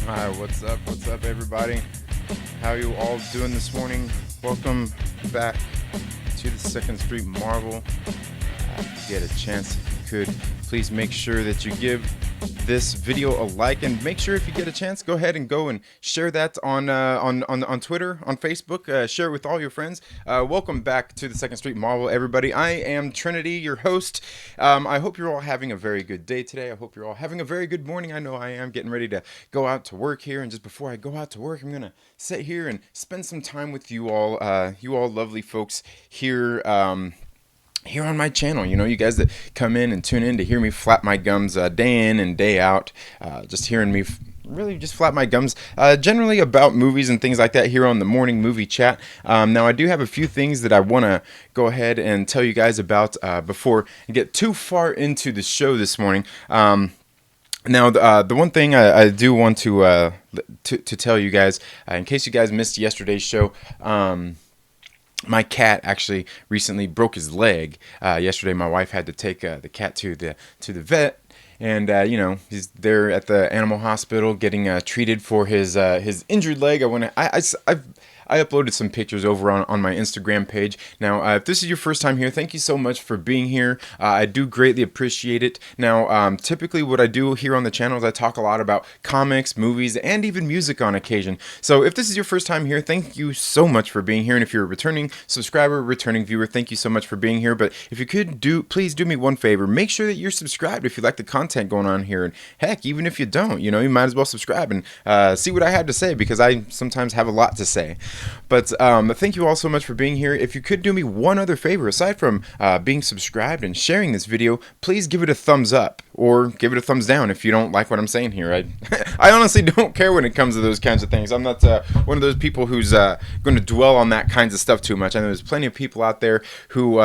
Hi, what's up? What's up, everybody? How are you all doing this morning? Welcome back to the Second Street Marvel. If you get a chance, if you could, please make sure that you give this video a like, and make sure if you get a chance, go ahead and go and share that on Twitter, on Facebook. Share it with all your friends. Welcome back to the Second Street Marvel, everybody. I am Trinity, your host. I hope you're all having a very good day today. I hope you're all having a very good morning. I know I am getting ready to go out to work here, and just before I go out to work, I'm gonna sit here and spend some time with you all lovely folks here. Here on my channel, you guys that come in and tune in to hear me flap my gums day in and day out, just hearing me really just flap my gums, generally about movies and things like that here on the morning movie chat. Now I do have a few things that I want to go ahead and tell you guys about before I get too far into the show this morning. Now, the one thing I do want to tell you guys, in case you guys missed yesterday's show, my cat actually recently broke his leg. Yesterday, my wife had to take the cat to the vet, and he's there at the animal hospital getting treated for his injured leg. I uploaded some pictures over on my Instagram page. Now, if this is your first time here, thank you so much for being here. I do greatly appreciate it. Now, typically what I do here on the channel is I talk a lot about comics, movies, and even music on occasion. So if this is your first time here, thank you so much for being here. And if you're a returning subscriber, returning viewer, thank you so much for being here. But if you could please do me one favor. Make sure that you're subscribed if you like the content going on here. And heck, even if you don't, you might as well subscribe and see what I have to say, because I sometimes have a lot to say. But thank you all so much for being here. If you could do me one other favor, aside from being subscribed and sharing this video, please give it a thumbs up, or give it a thumbs down if you don't like what I'm saying here. I honestly don't care when it comes to those kinds of things. I'm not one of those people who's going to dwell on that kinds of stuff too much. I know there's plenty of people out there who...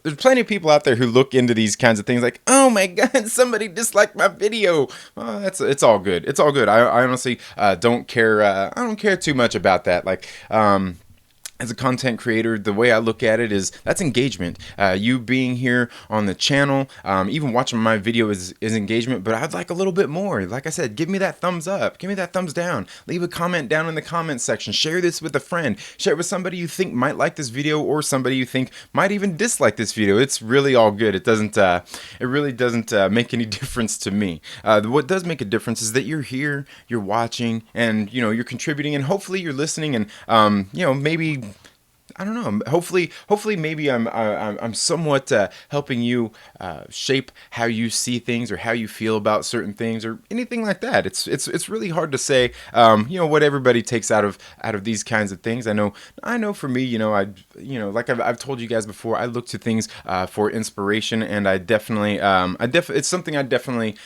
There's plenty of people out there who look into these kinds of things like, oh my god, somebody disliked my video. It's all good. It's all good. I honestly don't care. I don't care too much about that. As a content creator, the way I look at it is that's engagement. You being here on the channel, even watching my video is engagement, but I'd like a little bit more. Like I said, give me that thumbs up, give me that thumbs down, leave a comment down in the comment section, share this with a friend, share it with somebody you think might like this video, or somebody you think might even dislike this video. It's really all good. It really doesn't make any difference to me. What does make a difference is that you're here, you're watching, and you're contributing, and hopefully you're listening, and maybe, I don't know. Hopefully, maybe I'm somewhat helping you shape how you see things, or how you feel about certain things, or anything like that. It's really hard to say. What everybody takes out of these kinds of things. I know. For me, like I've told you guys before, I look to things for inspiration, and it's something I definitely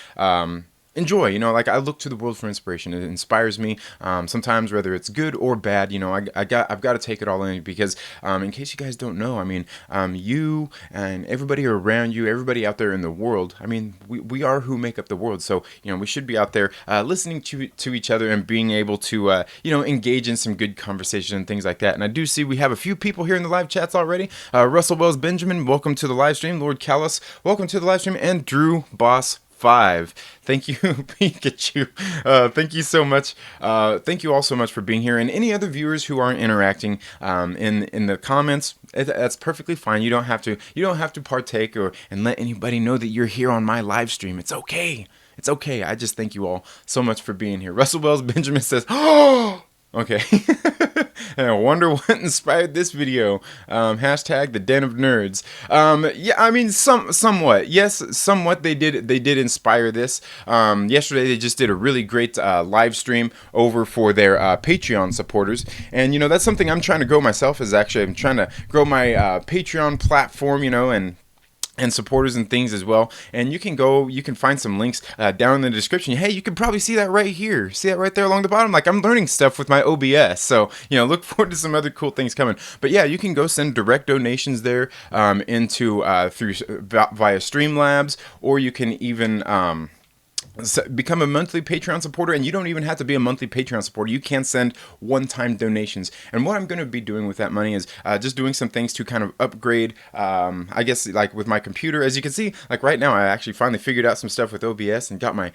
enjoy. Like I look to the world for inspiration. It inspires me. Sometimes, whether it's good or bad, I've got to take it all in because, in case you guys don't know, you and everybody around you, everybody out there in the world, we are who make up the world. So, we should be out there listening to each other and being able to, engage in some good conversation and things like that. And I do see we have a few people here in the live chats already. Russell Wells Benjamin, welcome to the live stream. Lord Callis, welcome to the live stream. And Drew Boss 5. Thank you, Pikachu. Thank you so much. Thank you all so much for being here. And any other viewers who aren't interacting in the comments, that's perfectly fine. You don't have to partake and let anybody know that you're here on my live stream. It's okay. It's okay. I just thank you all so much for being here. Russell Wells Benjamin says, "Oh, okay." And I wonder what inspired this video. Hashtag the Den of Nerds. Yeah, somewhat. Yes, somewhat they did inspire this. Yesterday they just did a really great live stream over for their Patreon supporters. And, that's something I'm trying to grow myself I'm trying to grow my Patreon platform, and supporters and things as well. And you can find some links down in the description. Hey, you can probably see that right here. See that right there along the bottom? Like, I'm learning stuff with my OBS. So, look forward to some other cool things coming. But yeah, you can go send direct donations there through via Streamlabs, or you can even become a monthly Patreon supporter, and you don't even have to be a monthly Patreon supporter. You can send one-time donations. And what I'm going to be doing with that money is just doing some things to kind of upgrade, I guess, like with my computer. As you can see, like right now, I actually finally figured out some stuff with OBS and got my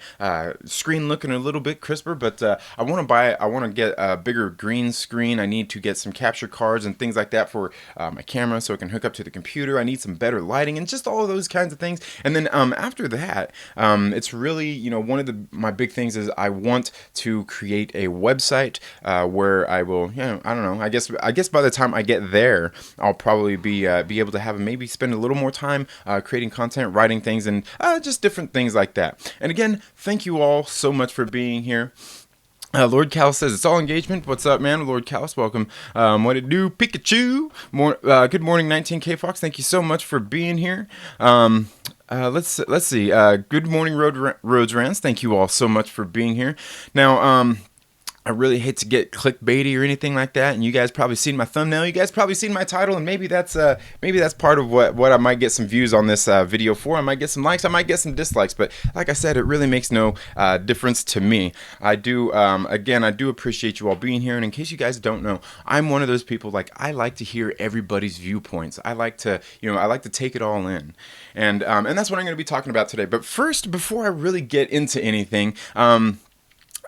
screen looking a little bit crisper. But I want to get a bigger green screen. I need to get some capture cards and things like that for my camera so it can hook up to the computer. I need some better lighting and just all of those kinds of things. And then after that, it's really, one of my big things is I want to create a website where I will, I don't know. I guess by the time I get there, I'll probably be able to maybe spend a little more time creating content, writing things, and just different things like that. And again, thank you all so much for being here. Lord Callis says it's all engagement. What's up, man? Lord Callis, welcome. What it do, Pikachu? Good morning, 19K Fox. Thank you so much for being here. Let's see. Good morning, Roads Rants. Thank you all so much for being here. Now, I really hate to get clickbaity or anything like that, and you guys probably seen my thumbnail, you guys probably seen my title, and maybe that's part of what I might get some views on this video for. I might get some likes, I might get some dislikes, but like I said, it really makes no difference to me. I do appreciate you all being here, and in case you guys don't know, I'm one of those people, like, I like to hear everybody's viewpoints. I like to take it all in, and that's what I'm going to be talking about today. But first, before I really get into anything,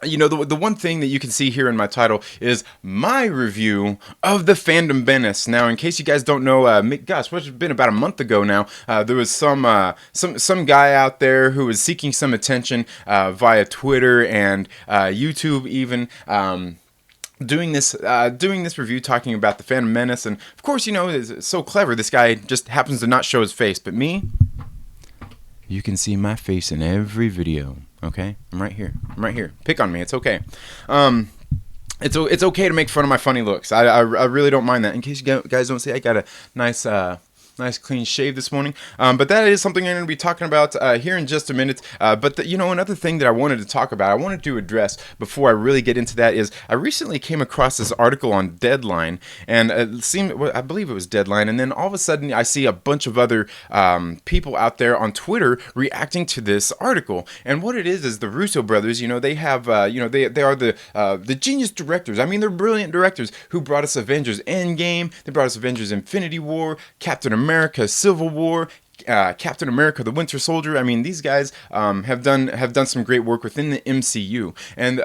the one thing that you can see here in my title is my review of the Fandom Menace. Now, in case you guys don't know, what's been about a month ago now, there was some guy out there who was seeking some attention via Twitter and YouTube even. Doing this review talking about the Fandom Menace, and of course, it's so clever. This guy just happens to not show his face, but me, you can see my face in every video. Okay, I'm right here. Pick on me. It's okay. It's okay to make fun of my funny looks. I really don't mind that. In case you guys don't see, I got a nice clean shave this morning. But that is something I'm going to be talking about here in just a minute. But another thing that I wanted to talk about, I wanted to address before I really get into that is I recently came across this article on Deadline, and I believe it was Deadline, and then all of a sudden I see a bunch of other people out there on Twitter reacting to this article. And what it is the Russo brothers. They have they are the genius directors. They're brilliant directors who brought us Avengers Endgame. They brought us Avengers Infinity War, Captain America Civil War, Captain America the Winter Soldier. These guys have done some great work within the MCU, and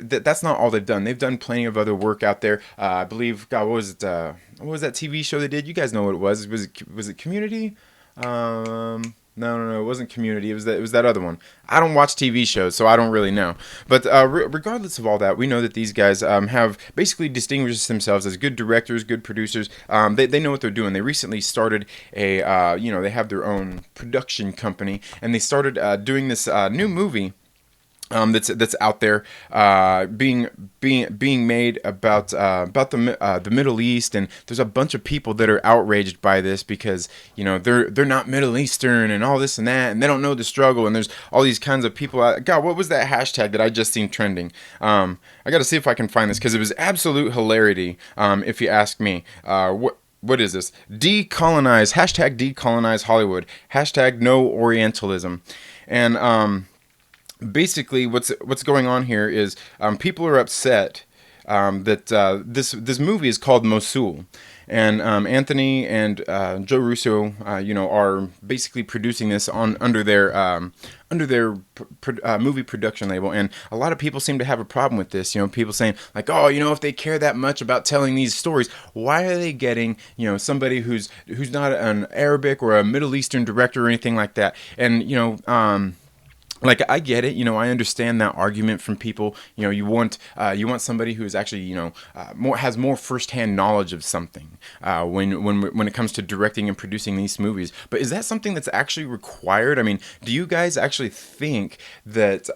that's not all they've done. They've done plenty of other work out there. I believe, what was it? What was that TV show they did? You guys know what it was. Was it Community? No, it wasn't Community. It was that other one. I don't watch TV shows, so I don't really know. But regardless of all that, we know that these guys have basically distinguished themselves as good directors, good producers. They know what they're doing. They recently started they have their own production company, and they started doing this new movie that's out there, being made about the Middle East, and there's a bunch of people that are outraged by this because they're not Middle Eastern and all this and that, and they don't know the struggle, and there's all these kinds of people. God, what was that hashtag that I just seen trending? I got to see if I can find this because it was absolute hilarity. If you ask me, what is this? Decolonize, hashtag decolonize Hollywood, hashtag no Orientalism, and basically what's going on here is people are upset that this movie is called Mosul, and Anthony and Joe Russo, are basically producing this on under their movie production label, and a lot of people seem to have a problem with this. People saying like, oh, if they care that much about telling these stories, why are they getting somebody who's not an Arabic or a Middle Eastern director or anything like that? And like, I get it, I understand that argument from people. You want somebody who is actually, more has more firsthand knowledge of something when it comes to directing and producing these movies. But is that something that's actually required? I mean, do you guys actually think that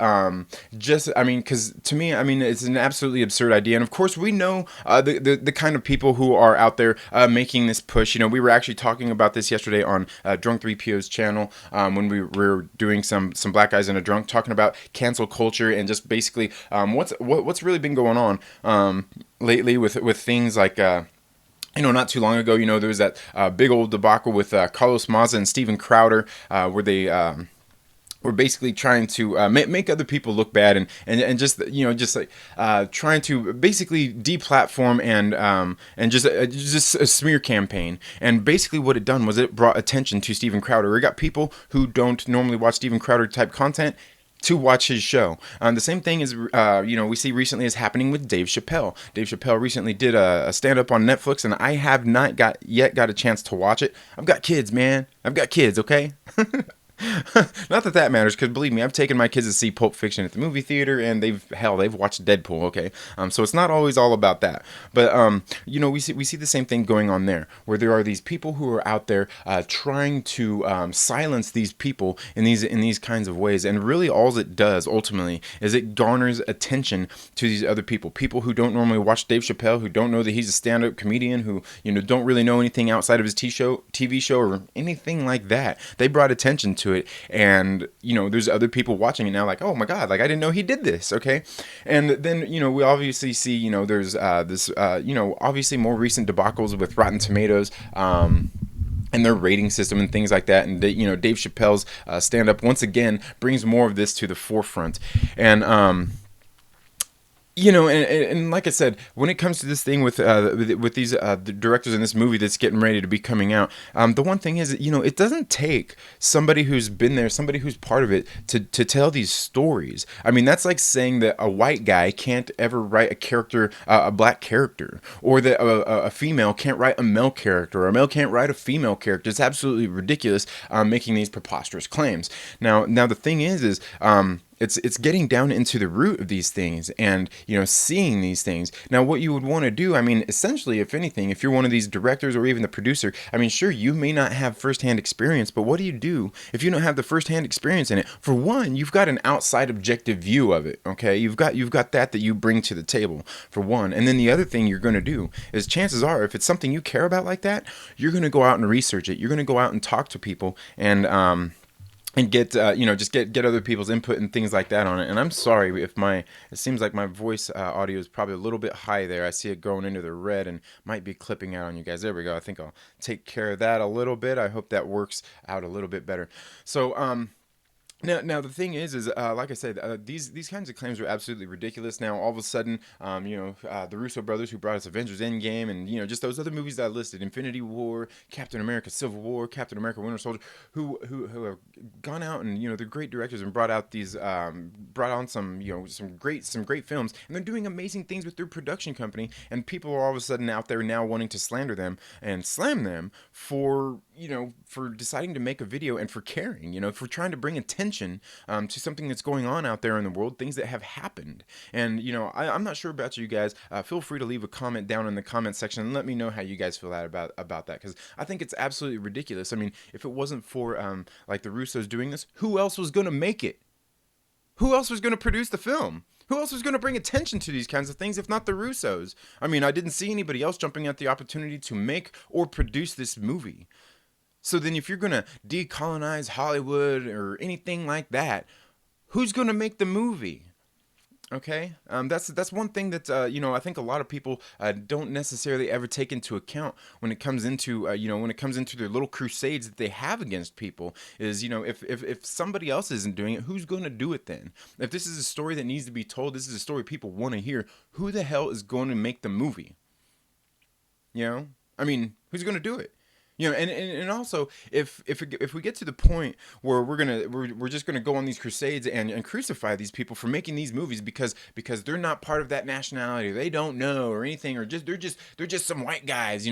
because to me, it's an absolutely absurd idea. And of course, we know the kind of people who are out there making this push. We were actually talking about this yesterday on Drunk 3PO's channel when we were doing some Black Guys and a Drunk, talking about cancel culture and just basically what's really been going on lately with things like not too long ago, there was that big old debacle with Carlos Maza and Steven Crowder, where they were basically trying to make other people look bad, and just trying to basically deplatform and just a smear campaign. And basically what it done was it brought attention to Steven Crowder. It got people who don't normally watch Steven Crowder type content to watch his show. The same thing is, we see recently is happening with Dave Chappelle. Dave Chappelle recently did a stand-up on Netflix, and I have not got a chance to watch it. I've got kids, man. I've got kids, okay? Not that matters, because believe me, I've taken my kids to see Pulp Fiction at the movie theater, and they've watched Deadpool. Okay, so it's not always all about that, but we see the same thing going on there, where there are these people who are out there trying to silence these people in these kinds of ways, and really all it does ultimately is it garners attention to these other people who don't normally watch Dave Chappelle, who don't know that he's a stand-up comedian, who don't really know anything outside of his TV show or anything like that. They brought attention to it, and there's other people watching it now like, oh my god, like I didn't know he did this. Okay, and then we obviously see there's this obviously more recent debacles with Rotten Tomatoes and their rating system and things like that, and Dave Chappelle's stand-up once again brings more of this to the forefront. And and like I said, when it comes to this thing with these the directors in this movie that's getting ready to be coming out, the one thing is, it doesn't take somebody who's been there, somebody who's part of it, to tell these stories. I mean, that's like saying that a white guy can't ever write a character, a black character, or that a female can't write a male character, or a male can't write a female character. It's absolutely ridiculous making these preposterous claims. Now the thing is it's getting down into the root of these things, and seeing these things. Now, what you would want to do, essentially, if anything, if you're one of these directors or even the producer, sure, you may not have firsthand experience, but what do you do if you don't have the firsthand experience in it? For one, you've got an outside objective view of it. Okay, you've got that you bring to the table, for one. And then the other thing you're going to do is, chances are, if it's something you care about like that, you're going to go out and research it. You're going to go out and talk to people, and get just get other people's input and things like that on it. And I'm sorry if it seems like my voice audio is probably a little bit high there. I see it going into the red and might be clipping out on you guys. There we go. I think I'll take care of that a little bit. I hope that works out a little bit better. So Now the thing is like I said, these kinds of claims are absolutely ridiculous. Now all of a sudden, the Russo brothers, who brought us Avengers Endgame, and just those other movies that I listed, Infinity War, Captain America: Civil War, Captain America: Winter Soldier, who have gone out and they're great directors and brought on some great films, and they're doing amazing things with their production company, and people are all of a sudden out there now wanting to slander them and slam them for deciding to make a video and for caring, for trying to bring attention to something that's going on out there in the world, things that have happened. And I'm not sure about you guys. Feel free to leave a comment down in the comment section and let me know how you guys feel about that, because I think it's absolutely ridiculous. If it wasn't for like the Russos doing this, who else was going to make it? Who else was going to produce the film? Who else was going to bring attention to these kinds of things if not the Russos? I mean, I didn't see anybody else jumping at the opportunity to make or produce this movie. So then, if you're going to decolonize Hollywood or anything like that, who's going to make the movie? Okay, that's one thing that I think a lot of people don't necessarily ever take into account when it comes into when it comes into their little crusades that they have against people. Is if somebody else isn't doing it, who's going to do it then? If this is a story that needs to be told, this is a story people want to hear. Who the hell is going to make the movie? I mean, who's going to do it? And also if we get to the point where we're just gonna go on these crusades and crucify these people for making these movies because they're not part of that nationality, they don't know or anything, or they're just some white guys.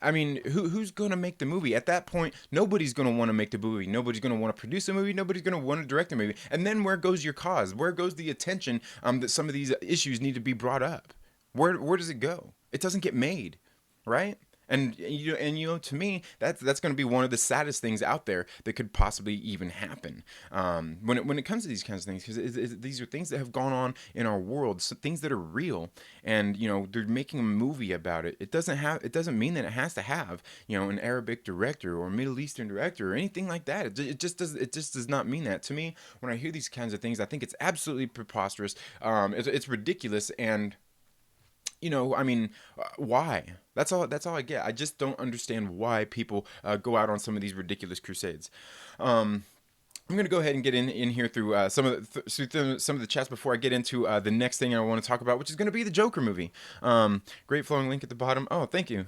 I mean, who's gonna make the movie at that point? Nobody's gonna want to make the movie. Nobody's gonna want to produce a movie. Nobody's gonna want to direct a movie. And then where goes your cause? Where goes the attention that some of these issues need to be brought up? Where does it go? It doesn't get made, right? And to me, that's going to be one of the saddest things out there that could possibly even happen when it comes to these kinds of things, because these are things that have gone on in our world, so things that are real, and they're making a movie about it. It doesn't mean that it has to have an Arabic director or Middle Eastern director or anything like that. It just does not mean that. To me, when I hear these kinds of things, I think it's absolutely preposterous. It's ridiculous, and I mean, why? That's all I get. I just don't understand why people go out on some of these ridiculous crusades. I'm gonna go ahead and get in here through some of the chats before I get into the next thing I want to talk about, which is gonna be the Joker movie. Great flowing link at the bottom. Oh, thank you.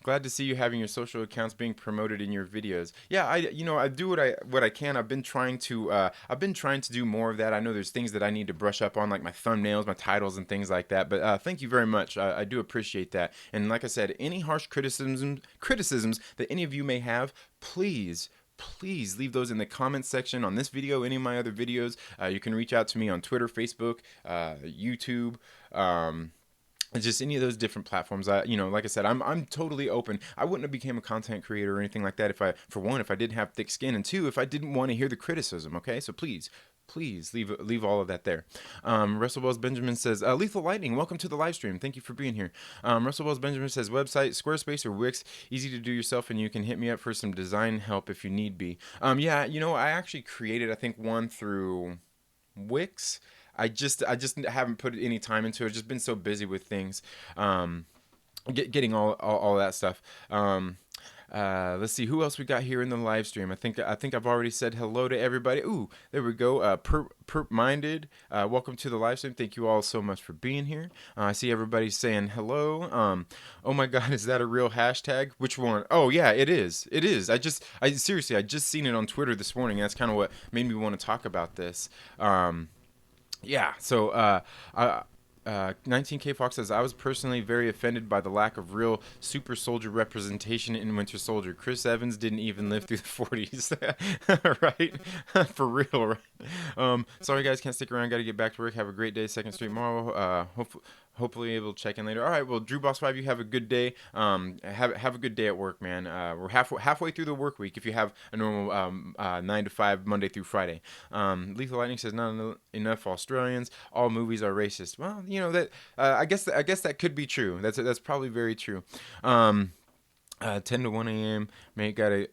Glad to see you having your social accounts being promoted in your videos. Yeah, I do what I can. I've been trying to do more of that. I know there's things that I need to brush up on, like my thumbnails, my titles, and things like that. But thank you very much. I do appreciate that. And like I said, any harsh criticisms that any of you may have, please leave those in the comments section on this video, any of my other videos. You can reach out to me on Twitter, Facebook, YouTube, just any of those different platforms. Like I said, I'm totally open. I wouldn't have became a content creator or anything like that if I didn't have thick skin, and two, if I didn't want to hear the criticism. Okay, so please leave all of that there. Russell Wells Benjamin says, Lethal Lightning, welcome to the live stream. Thank you for being here. Russell Wells Benjamin says, website, Squarespace or Wix, easy to do yourself, and you can hit me up for some design help if you need be. Yeah, I actually created, I think, one through Wix. I just haven't put any time into it. I've just been so busy with things, getting all that stuff. Let's see who else we got here in the live stream. I think I've already said hello to everybody. Ooh, there we go. Perp Minded, welcome to the live stream. Thank you all so much for being here. I see everybody saying hello. Oh my God, is that a real hashtag? Which one? Oh yeah, it is. I seriously, I just seen it on Twitter this morning. That's kind of what made me want to talk about this. Yeah, so 19K Fox says, I was personally very offended by the lack of real super soldier representation in Winter Soldier. Chris Evans didn't even live through the 40s. Right? For real, right? Sorry guys, can't stick around. Got to get back to work. Have a great day. Second Street Marvel. Hopefully able to check in later. All right, well, Drew Boss 5, you have a good day. Have a good day at work, man. We're halfway through the work week if you have a normal 9 to 5 Monday through Friday. Lethal Lightning says, not enough Australians. All movies are racist. Well, that I guess that could be true. That's probably very true. 10 to 1 a.m. Mate, gotta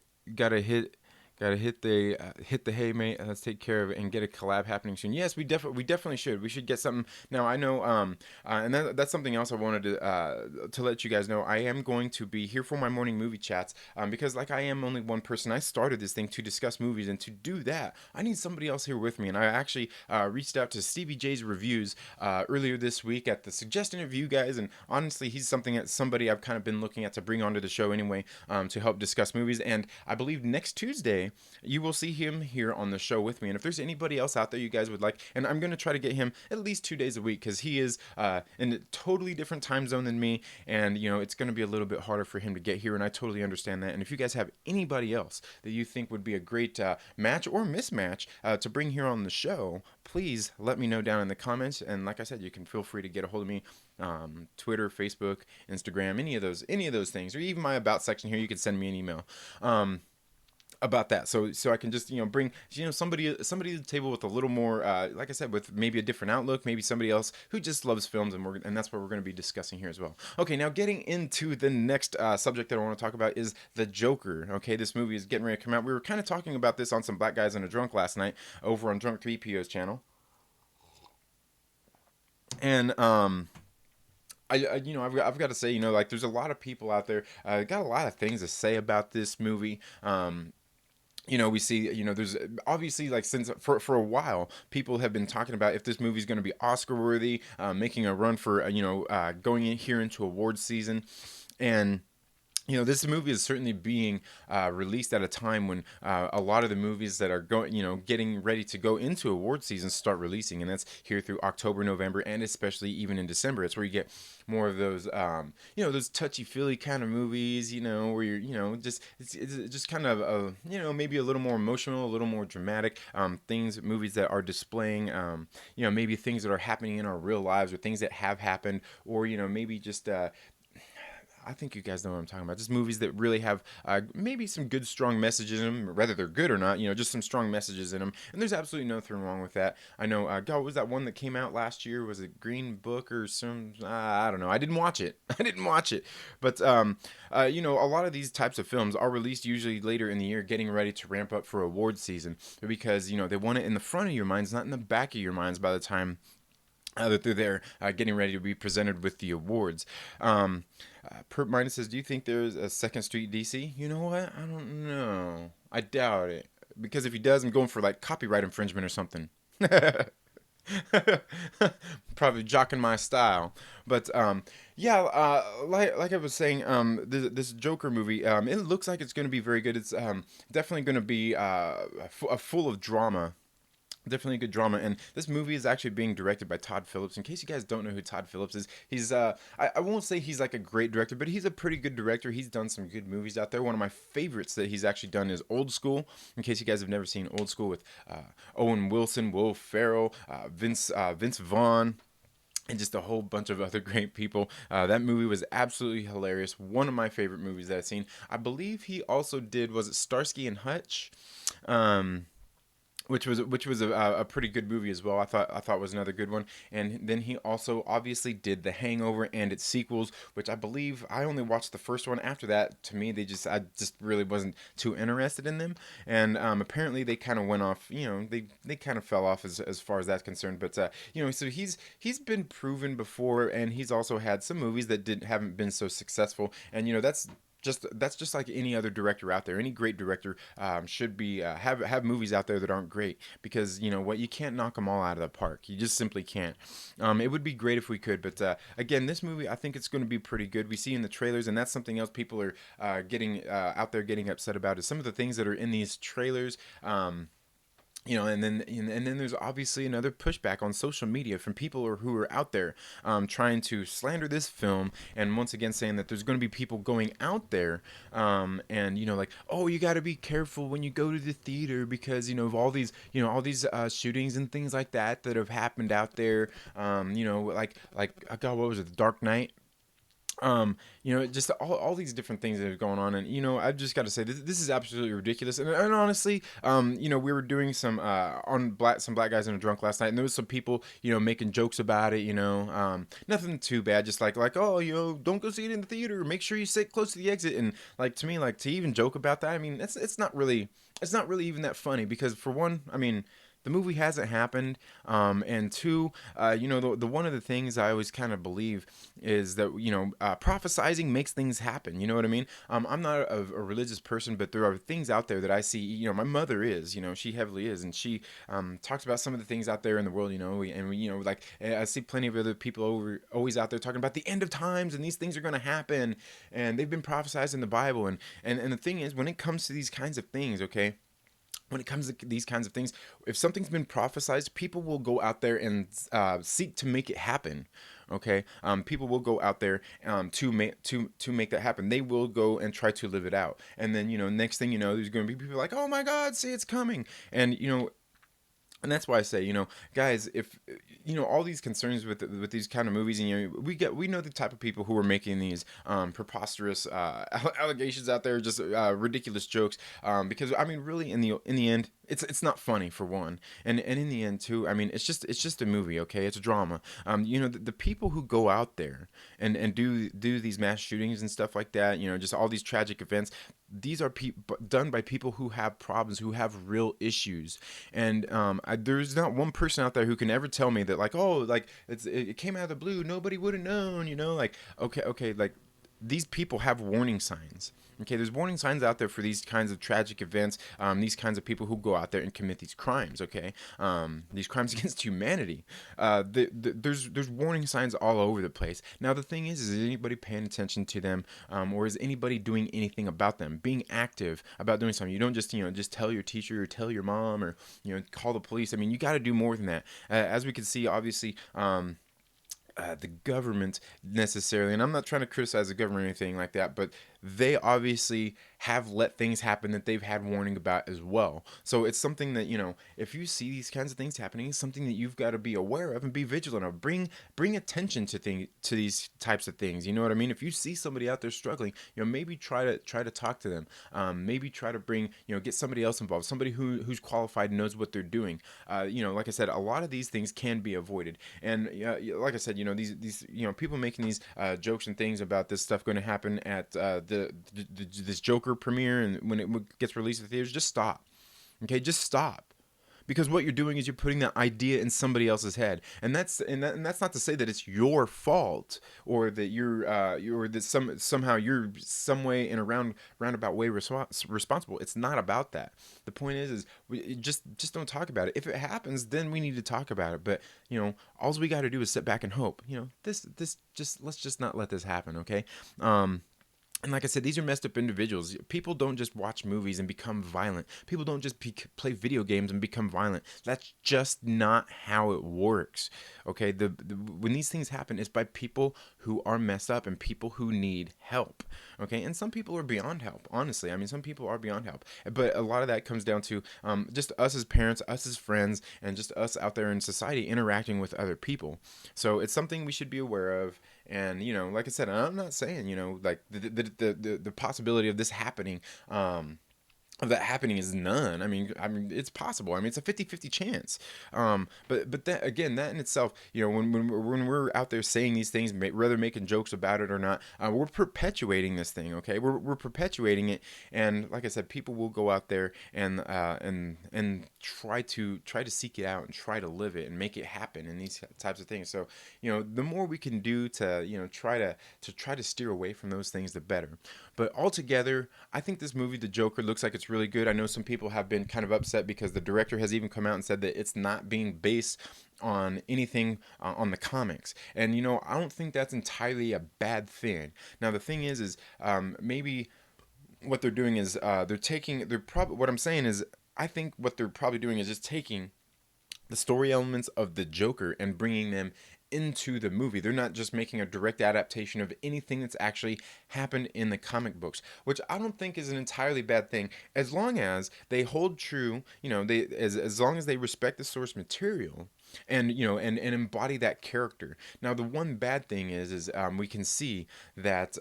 hit the hay, mate. Let's take care of it and get a collab happening soon. Yes, we definitely should. We should get something. Now I know, and that's something else I wanted to let you guys know. I am going to be here for my morning movie chats, because like I am only one person. I started this thing to discuss movies, and to do that, I need somebody else here with me. And I actually reached out to Stevie J's Reviews earlier this week at the suggestion of you guys, and honestly, he's somebody I've kind of been looking at to bring onto the show anyway, to help discuss movies. And I believe next Tuesday you will see him here on the show with me. And if there's anybody else out there you guys would like, and I'm going to try to get him at least 2 days a week, because he is in a totally different time zone than me, and it's going to be a little bit harder for him to get here, and I totally understand that. And if you guys have anybody else that you think would be a great match or mismatch to bring here on the show, please let me know down in the comments. And like I said, you can feel free to get a hold of me, Twitter, Facebook, Instagram, any of those things, or even my about section here. You can send me an email. about that, so I can just bring somebody to the table with a little more, like I said, with maybe a different outlook, maybe somebody else who just loves films, and that's what we're going to be discussing here as well. Okay, now getting into the next subject that I want to talk about is the Joker. Okay, this movie is getting ready to come out. We were kind of talking about this on some Black Guys and a Drunk last night over on Drunk BPO's channel, and I've got to say, like, there's a lot of people out there got a lot of things to say about this movie. We see, there's obviously, like, since for a while, people have been talking about if this movie's going to be Oscar worthy, making a run for, going in here into awards season. And this movie is certainly being released at a time when a lot of the movies that are going, getting ready to go into award season start releasing, and that's here through October, November, and especially even in December. It's where you get more of those, those touchy-feely kind of movies, where you're, it's just kind of, maybe a little more emotional, a little more dramatic, movies that are displaying, maybe things that are happening in our real lives or things that have happened, or, maybe just, I think you guys know what I'm talking about. Just movies that really have maybe some good, strong messages in them, whether they're good or not. Just some strong messages in them. And there's absolutely nothing wrong with that. I know. God, what was that one that came out last year? Was it Green Book or some? I don't know. I didn't watch it. I didn't watch it. But a lot of these types of films are released usually later in the year, getting ready to ramp up for award season, because they want it in the front of your minds, not in the back of your minds, by the time that they're there getting ready to be presented with the awards. Perp Minus says, do you think there's a Second Street DC? You know what? I don't know. I doubt it. Because if he does, I'm going for, like, copyright infringement or something. Probably jocking my style. But yeah, like I was saying, this Joker movie, it looks like it's going to be very good. It's definitely going to be full of drama. Definitely good drama, and this movie is actually being directed by Todd Phillips. In case you guys don't know who Todd Phillips is, he's I won't say he's like a great director, but he's a pretty good director. He's done some good movies out there. One of my favorites that he's actually done is Old School. In case you guys have never seen Old School, with Owen Wilson, Will Ferrell, Vince Vaughn, and just a whole bunch of other great people. That movie was absolutely hilarious. One of my favorite movies that I've seen. I believe he also did, was it Starsky and Hutch? Which was a pretty good movie as well. I thought was another good one. And then he also obviously did The Hangover and its sequels, which I believe I only watched the first one. After that, to me, I just really wasn't too interested in them. And apparently they kind of went off. They kind of fell off as far as that's concerned. But so he's been proven before, and he's also had some movies that haven't been so successful. And that's just like any other director out there. Any great director should be have movies out there that aren't great, because what, you can't knock them all out of the park. You just simply can't. It would be great if we could, but again, this movie, I think it's going to be pretty good. We see in the trailers, and that's something else people are getting out there getting upset about, is some of the things that are in these trailers. And then there's obviously another pushback on social media from people who are out there trying to slander this film, and once again saying that there's going to be people going out there and like, oh, you got to be careful when you go to the theater, because of all these shootings and things like that have happened out there. God, what was it, The Dark Knight? Just all these different things that are going on, and I've just got to say, this is absolutely ridiculous. And honestly, we were doing some some Black Guys in a Drunk last night, and there was some people making jokes about it. Nothing too bad, just like, oh, don't go see it in the theater. Make sure you sit close to the exit. And like, to me, like, to even joke about that, I mean, it's not really even that funny, because for one, I mean, the movie hasn't happened, and two, the one of the things I always kind of believe is that prophesizing makes things happen. You know what I mean? I'm not a religious person, but there are things out there that I see. My mother is. She heavily is, and she talks about some of the things out there in the world. Like, I see plenty of other people always out there talking about the end of times, and these things are going to happen, and they've been prophesized in the Bible. And the thing is, when it comes to these kinds of things, okay. When it comes to these kinds of things, if something's been prophesized, people will go out there and seek to make it happen. Okay, people will go out there to make that happen. They will go and try to live it out, and then next thing you know, there's going to be people like, oh my God, see, it's coming, and And that's why I say, guys, if all these concerns with these kind of movies, and we know the type of people who are making these preposterous allegations out there, just ridiculous jokes. Because I mean, really, in the end, it's not funny for one, and in the end too. I mean, it's just a movie, okay? It's a drama. The people who go out there and do these mass shootings and stuff like that, just all these tragic events. These are done by people who have problems, who have real issues, and there's not one person out there who can ever tell me that, like, oh, like it came out of the blue, nobody would have known, like, okay, like, these people have warning signs. Okay, there's warning signs out there for these kinds of tragic events, these kinds of people who go out there and commit these crimes. Okay, these crimes against humanity. There's warning signs all over the place. Now the thing is anybody paying attention to them, or is anybody doing anything about them? Being active about doing something. You don't just tell your teacher or tell your mom or call the police. I mean, you got to do more than that. As we can see, obviously. The government necessarily, and I'm not trying to criticize the government or anything like that, but they obviously have let things happen that they've had warning about as well. So it's something that, if you see these kinds of things happening, it's something that you've got to be aware of and be vigilant of. Bring attention to these types of things. You know what I mean? If you see somebody out there struggling, maybe try to talk to them. Maybe try to bring, get somebody else involved, somebody who's qualified and knows what they're doing. Like I said, a lot of these things can be avoided. And like I said, these people making these jokes and things about this stuff going to happen at this Joker premiere, and when it gets released in theaters, just stop. Okay, just stop. Because what you're doing is you're putting that idea in somebody else's head, and that's not to say that it's your fault, or that you're that somehow you're some way in a roundabout way responsible. It's not about that. The point is just don't talk about it. If it happens, then we need to talk about it. But all we got to do is sit back and hope. This just let's just not let this happen. Okay. And like I said, these are messed up individuals. People don't just watch movies and become violent. People don't just play video games and become violent. That's just not how it works. Okay, when these things happen, it's by people who are messed up and people who need help. Okay, and some people are beyond help. Honestly, I mean, some people are beyond help. But a lot of that comes down to just us as parents, us as friends, and just us out there in society interacting with other people. So it's something we should be aware of. And like I said, I'm not saying like the possibility of this happening, of that happening is none. I mean, it's possible. I mean, it's a 50-50 chance. But that, again, that in itself, when we're out there saying these things, whether making jokes about it or not, we're perpetuating this thing. Okay, we're perpetuating it, and like I said, people will go out there and try to seek it out and try to live it and make it happen and these types of things. So the more we can do to try to steer away from those things, the better. But altogether, I think this movie, The Joker, looks like it's really good. I know some people have been kind of upset because the director has even come out and said that it's not being based on anything on the comics. And I don't think that's entirely a bad thing. Now the thing is maybe what they're doing is what I'm saying is, I think what they're probably doing is just taking the story elements of the Joker and bringing them into the movie. They're not just making a direct adaptation of anything that's actually happened in the comic books, which I don't think is an entirely bad thing, as long as they hold true, as long as they respect the source material and and embody that character. Now the one bad thing is we can see that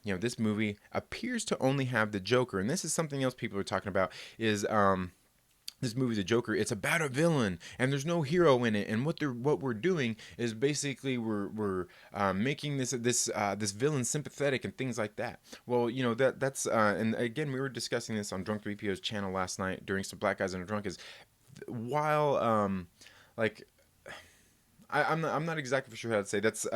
this movie appears to only have the Joker, and this is something else people are talking about is this movie, The Joker, it's about a villain, and there's no hero in it. And what we're doing is basically we're making this villain sympathetic and things like that. Well, that's and again, we were discussing this on Drunk 3PO's channel last night during some Black Guys and a Drunk. Is while like I'm not exactly for sure how to say that's.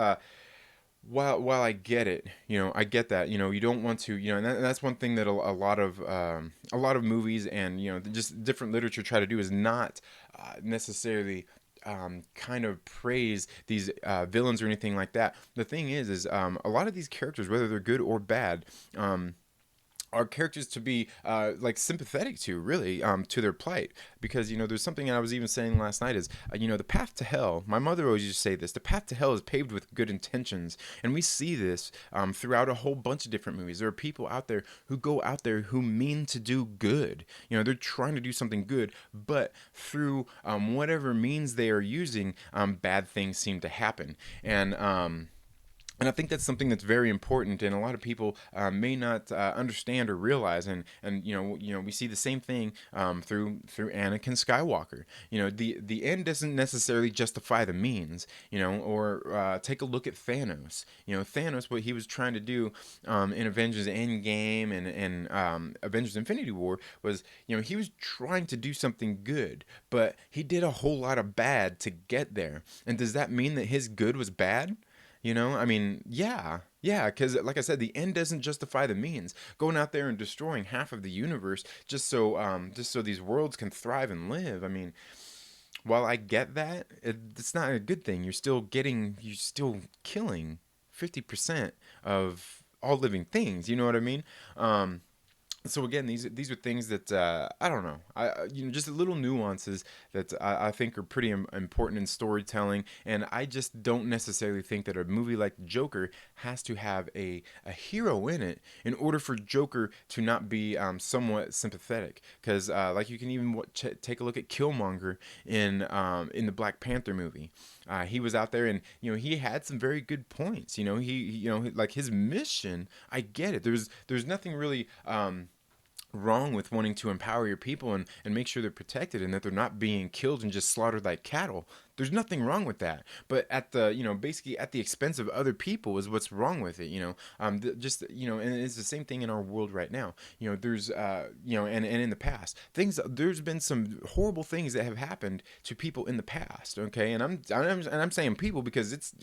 While I get it, I get that, you don't want to, and that's one thing that a lot of movies and just different literature try to do is not necessarily kind of praise these villains or anything like that. The thing is a lot of these characters, whether they're good or bad, our characters to be like sympathetic to, really, to their plight. Because there's something I was even saying last night is, the path to hell, my mother always used to say this, the path to hell is paved with good intentions. And we see this throughout a whole bunch of different movies. There are people out there who go out there who mean to do good. They're trying to do something good, but through whatever means they are using, bad things seem to happen. And I think that's something that's very important, and a lot of people may not understand or realize. And we see the same thing through Anakin Skywalker. The end doesn't necessarily justify the means. Or take a look at Thanos. Thanos, what he was trying to do in Avengers Endgame and Avengers Infinity War was, he was trying to do something good, but he did a whole lot of bad to get there. And does that mean that his good was bad? I mean, yeah, because like I said, the end doesn't justify the means. Going out there and destroying half of the universe just so these worlds can thrive and live. I mean, while I get that, it's not a good thing. You're still killing 50% of all living things. You know what I mean? So again, these are things that I don't know. Just little nuances that I think are pretty important in storytelling, and I just don't necessarily think that a movie like Joker has to have a hero in it in order for Joker to not be somewhat sympathetic. Because like you can even take a look at Killmonger in the Black Panther movie. He was out there, and he had some very good points. Like his mission. I get it. There's nothing really wrong with wanting to empower your people and make sure they're protected and that they're not being killed and just slaughtered like cattle. There's nothing wrong with that. But at the, basically at the expense of other people is what's wrong with it, and it's the same thing in our world right now. There's, and in the past, there's been some horrible things that have happened to people in the past, okay? And I'm saying people because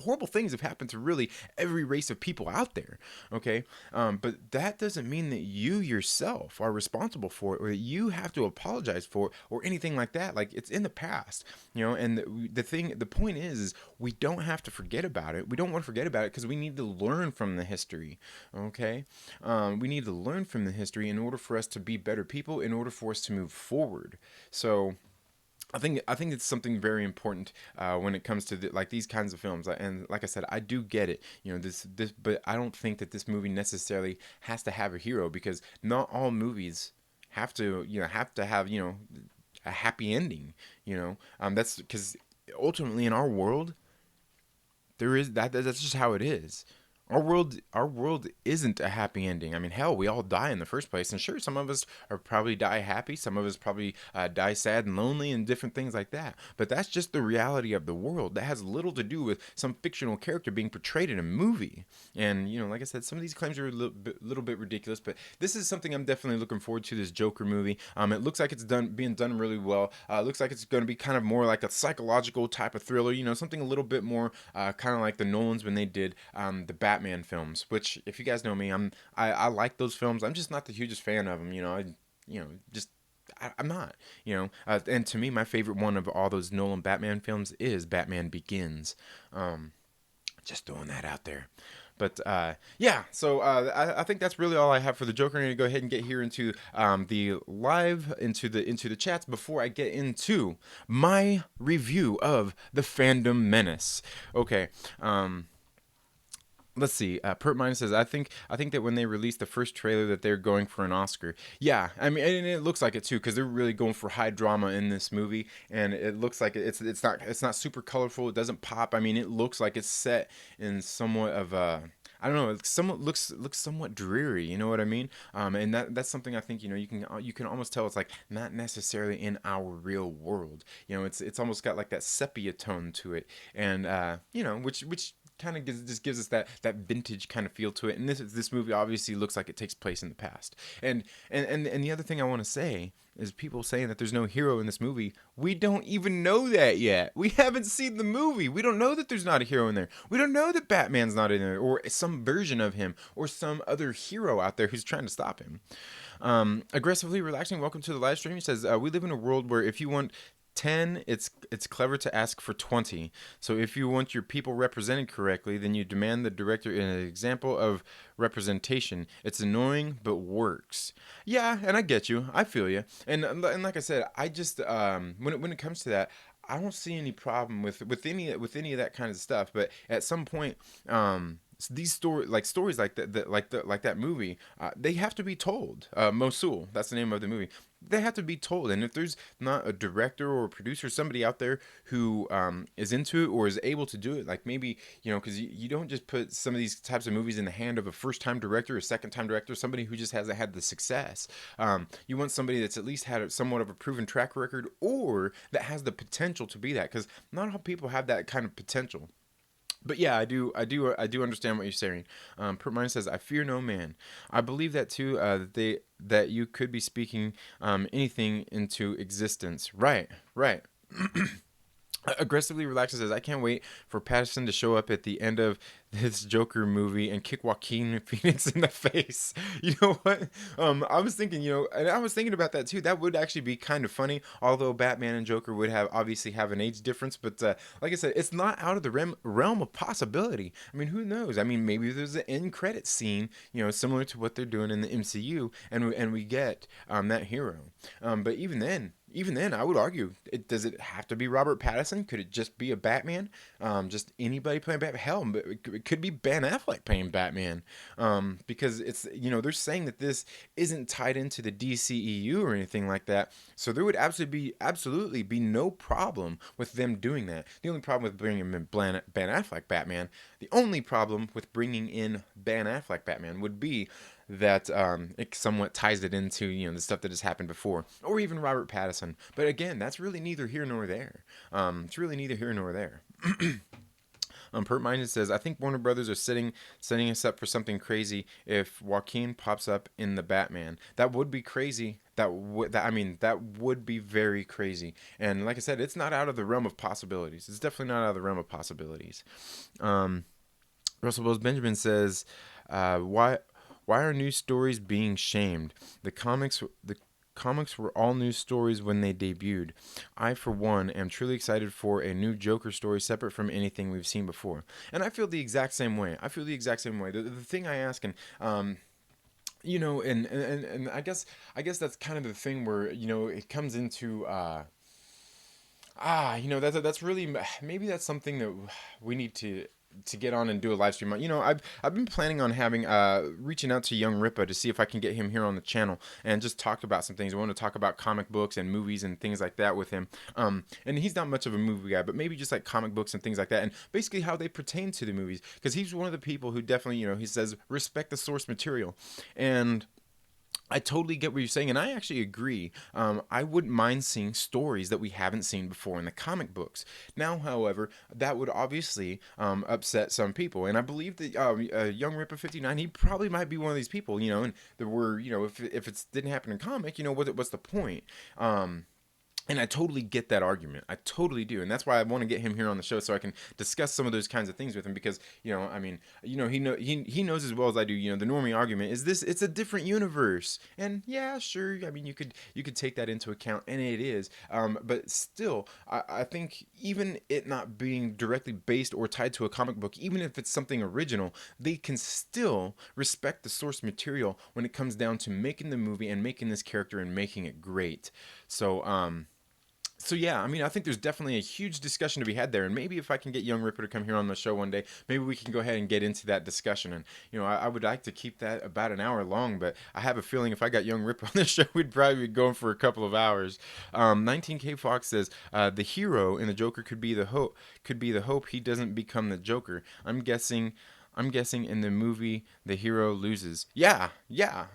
horrible things have happened to really every race of people out there, okay? But that doesn't mean that you yourself are responsible for it or that you have to apologize for it or anything like that. Like, it's in the past, and the point is we don't have to forget about it. We don't want to forget about it because we need to learn from the history, okay? We need to learn from the history in order for us to be better people, in order for us to move forward. So I think it's something very important when it comes to these kinds of films. And like I said, I do get it, but I don't think that this movie necessarily has to have a hero, because not all movies have to have a happy ending. That's because ultimately in our world that's just how it is. Our world isn't a happy ending. I mean, hell, we all die in the first place, and sure, some of us are probably die happy, some of us probably die sad and lonely, and different things like that. But that's just the reality of the world. That has little to do with some fictional character being portrayed in a movie. And like I said, some of these claims are a little bit ridiculous. But this is something I'm definitely looking forward to. This Joker movie. It looks like it's being done really well. It looks like it's going to be kind of more like a psychological type of thriller. Something a little bit more kind of like the Nolans when they did the Batman films, which, if you guys know me, I like those films. I'm just not the hugest fan of them. I'm not. And to me, my favorite one of all those Nolan Batman films is Batman Begins. Just throwing that out there. But yeah, so I think that's really all I have for the Joker. I'm gonna go ahead and get here into the live into the chats before I get into my review of the Fandom Menace. Okay. Let's see. Pert Minus says, I think that when they released the first trailer that they're going for an Oscar. Yeah, I mean, and it looks like it too, because they're really going for high drama in this movie, and it looks like it's not super colorful. It doesn't pop. I mean, it looks like it's set in somewhat of a, I don't know. It somewhat looks somewhat dreary. You know what I mean? And that's something I think you can almost tell it's like not necessarily in our real world. It's almost got like that sepia tone to it, and which kind of gives us that vintage kind of feel to it. And this movie obviously looks like it takes place in the past. And the other thing I want to say is people saying that there's no hero in this movie. We don't even know that yet. We haven't seen the movie. We don't know that there's not a hero in there. We don't know that Batman's not in there, or some version of him, or some other hero out there who's trying to stop him. Aggressively Relaxing, welcome to the live stream. He says, we live in a world where if you want 10, it's clever to ask for 20. So if you want your people represented correctly, then you demand the director an example of representation. It's annoying but works. Yeah, and I get you. I feel you. And like I said, I just when it comes to that, I don't see any problem with any of that kind of stuff. But at some point, these stories like like that movie, they have to be told. Mosul, that's the name of the movie. They have to be told, and if there's not a director or a producer, somebody out there who is into it or is able to do it, like maybe because you don't just put some of these types of movies in the hand of a first-time director, a second-time director, somebody who just hasn't had the success. You want somebody that's at least had somewhat of a proven track record, or that has the potential to be that, because not all people have that kind of potential. But yeah, I do understand what you're saying. Pert Mine says, "I fear no man." I believe that too. That you could be speaking anything into existence. Right, right. Aggressively relaxes says, "I can't wait for Patterson to show up at the end of this Joker movie and kick Joaquin Phoenix in the face." You know what? I was thinking, and I was thinking about that too. That would actually be kind of funny. Although Batman and Joker would obviously have an age difference, but like I said, it's not out of the realm of possibility. I mean, who knows? I mean, maybe there's an end credit scene, similar to what they're doing in the MCU, and we get that hero. But even then, I would argue, does it have to be Robert Pattinson? Could it just be a Batman? Just anybody playing Batman? Hell, it could be Ben Affleck playing Batman. Because they're saying that this isn't tied into the DCEU or anything like that. So there would absolutely be no problem with them doing that. The only problem with bringing in Ben Affleck Batman, the only problem with bringing in Ben Affleck Batman would be that it somewhat ties it into the stuff that has happened before, or even Robert Pattinson. But again, that's really neither here nor there. It's really neither here nor there. Pert Minded says, "I think Warner Brothers are setting us up for something crazy if Joaquin pops up in the Batman. That would be crazy. That would be very crazy. And like I said, it's not out of the realm of possibilities. It's definitely not out of the realm of possibilities." Russell Bowes Benjamin says, "Why are news stories being shamed? The comics were all news stories when they debuted. I, for one, am truly excited for a new Joker story separate from anything we've seen before." And I feel the exact same way. The thing I ask, and and I guess that's kind of the thing where it comes into that's really, maybe that's something that we need to get on and do a live stream. I've been planning on having reaching out to Young Ripa to see if I can get him here on the channel and just talk about some things. I want to talk about comic books and movies and things like that with him. And he's not much of a movie guy, but maybe just like comic books and things like that, and basically how they pertain to the movies, because he's one of the people who definitely, he says respect the source material. And I totally get what you're saying, and I actually agree. I wouldn't mind seeing stories that we haven't seen before in the comic books. Now, however, that would obviously upset some people, and I believe that Young Ripper 59, he probably might be one of these people, and there were, if it didn't happen in comic, what's the point? And I totally get that argument. I totally do. And that's why I want to get him here on the show so I can discuss some of those kinds of things with him, because, he knows as well as I do, the normie argument is this: it's a different universe. And yeah, sure. I mean, you could take that into account, and it is. But still, I think even it not being directly based or tied to a comic book, even if it's something original, they can still respect the source material when it comes down to making the movie and making this character and making it great. So yeah, I mean, I think there's definitely a huge discussion to be had there, and maybe if I can get Young Ripper to come here on the show one day, maybe we can go ahead and get into that discussion. And I would like to keep that about an hour long, but I have a feeling if I got Young Ripper on the show, we'd probably be going for a couple of hours. 19K Fox says the hero in the Joker could be the hope. He doesn't become the Joker. I'm guessing in the movie the hero loses. Yeah,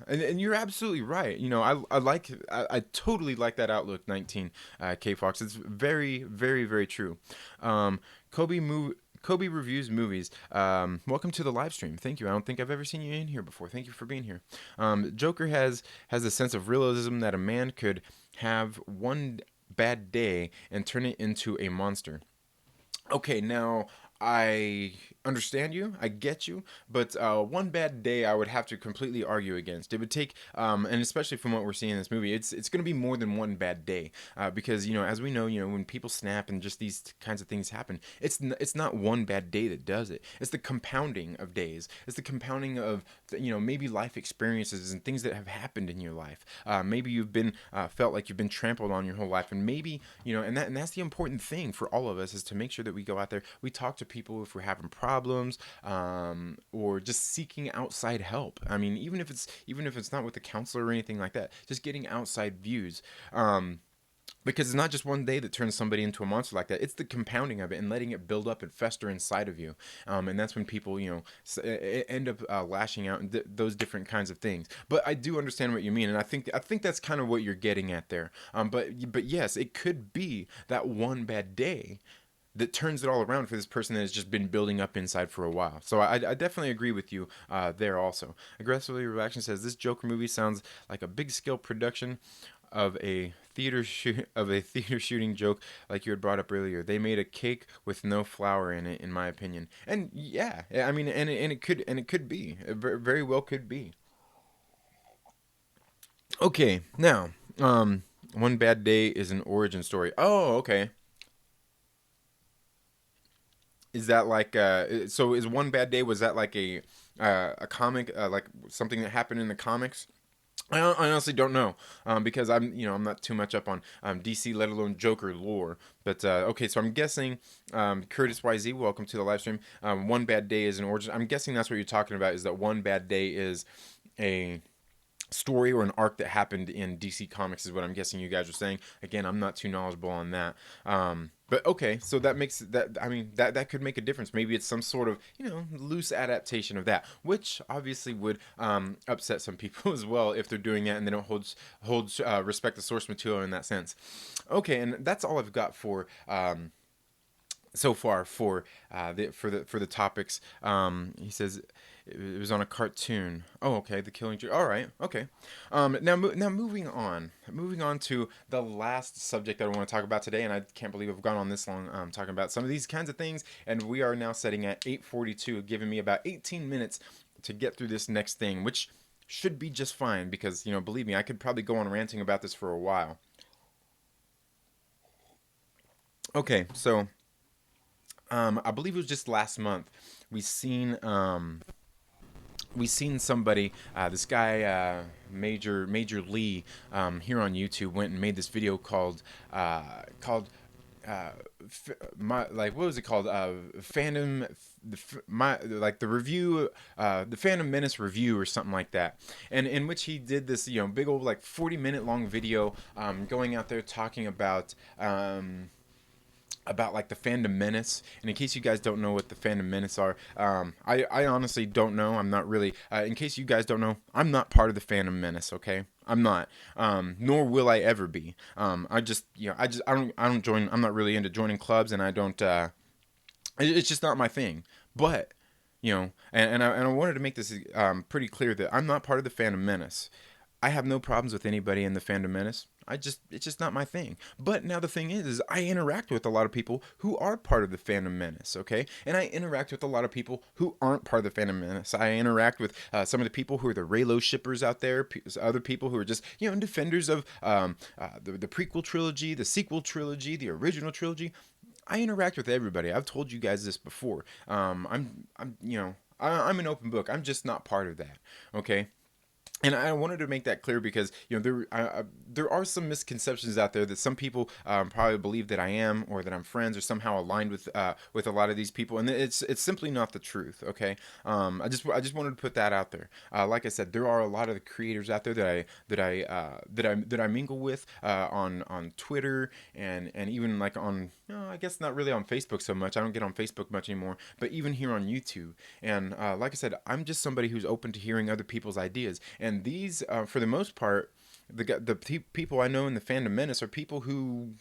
and you're absolutely right. I totally like that outlook, 19 K Fox. It's very, very, very true. Kobe reviews movies. Welcome to the live stream. Thank you. I don't think I've ever seen you in here before. Thank you for being here. Joker has a sense of realism that a man could have one bad day and turn it into a monster. Okay, now I understand you. I get you. But one bad day, I would have to completely argue against. It would take, and especially from what we're seeing in this movie, it's going to be more than one bad day. Because as we know, when people snap and just these kinds of things happen, it's not one bad day that does it. It's the compounding of days. It's the compounding of maybe life experiences and things that have happened in your life. Maybe you've been felt like you've been trampled on your whole life, and maybe and that's the important thing for all of us, is to make sure that we go out there, we talk to people if we're having problems, or just seeking outside help. I mean, even if it's not with a counselor or anything like that, just getting outside views. Because it's not just one day that turns somebody into a monster like that. It's the compounding of it and letting it build up and fester inside of you. And that's when people, end up lashing out and those different kinds of things. But I do understand what you mean, and I think that's kind of what you're getting at there. But yes, it could be that one bad day that turns it all around for this person that has just been building up inside for a while. So I definitely agree with you there also. Aggressively Reaction says, this Joker movie sounds like a big scale production of a theater shooting joke like you had brought up earlier. They made a cake with no flour in it, in my opinion. And yeah, I mean, and it could be, it very well could be. Okay, now, one bad day is an origin story. Oh, okay. Is that like so is one bad day, was that like a comic, like something that happened in the comics? I honestly don't know, because I'm not too much up on DC, let alone Joker lore. But okay, so I'm guessing, Curtis YZ, welcome to the live stream. One bad day is an origin. I'm guessing that's what you're talking about. Is that one bad day is a story or an arc that happened in DC Comics, is what I'm guessing you guys are saying. Again, I'm not too knowledgeable on that. But okay, so that makes that, I mean, that could make a difference. Maybe it's some sort of loose adaptation of that, which obviously would upset some people as well if they're doing that and they don't hold respect the source material in that sense. Okay, and that's all I've got for so far for the topics. He says it was on a cartoon. Oh, okay, the Killing Joke. All right, okay. Now moving on to the last subject that I want to talk about today, and I can't believe I've gone on this long talking about some of these kinds of things, and we are now setting at 8:42, giving me about 18 minutes to get through this next thing, which should be just fine because believe me, I could probably go on ranting about this for a while. Okay, so I believe it was just last month we seen somebody, this guy, Major Lee, here on YouTube, went and made this video uh, like, what was it called, Fandom, the review, the Fandom Menace review or something like that, and in which he did this big old like 40-minute long video, going out there talking about like the Fandom Menace. And in case you guys don't know what the Fandom Menace are, I honestly don't know. I'm not really. In case you guys don't know, I'm not part of the Fandom Menace. Okay, I'm not. Nor will I ever be. I don't join. I'm not really into joining clubs, and I don't. It's just not my thing. But and I wanted to make this pretty clear that I'm not part of the Fandom Menace. I have no problems with anybody in the Fandom Menace. It's just not my thing. But now the thing is I interact with a lot of people who are part of the Fandom Menace, okay? And I interact with a lot of people who aren't part of the Fandom Menace. I interact with some of the people who are the Raylo shippers out there, other people who are just, defenders of the prequel trilogy, the sequel trilogy, the original trilogy. I interact with everybody. I've told you guys this before. I'm an open book. I'm just not part of that, okay? And I wanted to make that clear because there are some misconceptions out there that some people probably believe that I am, or that I'm friends or somehow aligned with a lot of these people, and it's simply not the truth. Okay, I just wanted to put that out there. Like I said, there are a lot of the creators out there that I mingle with on Twitter, and even like on, I guess not really on Facebook so much. I don't get on Facebook much anymore, but even here on YouTube. And like I said, I'm just somebody who's open to hearing other people's ideas. And these, for the most part, the people I know in the Fandom Menace are people who,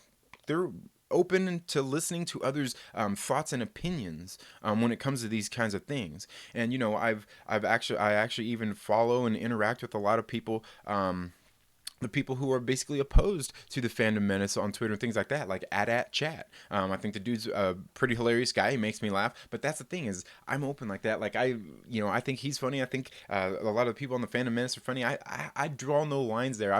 they're open to listening to others' thoughts and opinions when it comes to these kinds of things. And I actually even follow and interact with a lot of people the people who are basically opposed to the Fandom Menace on Twitter and things like that, like at chat. I think the dude's a pretty hilarious guy. He makes me laugh. But that's the thing is, I'm open like that. Like I think he's funny. I think a lot of the people on the Fandom Menace are funny. I draw no lines there.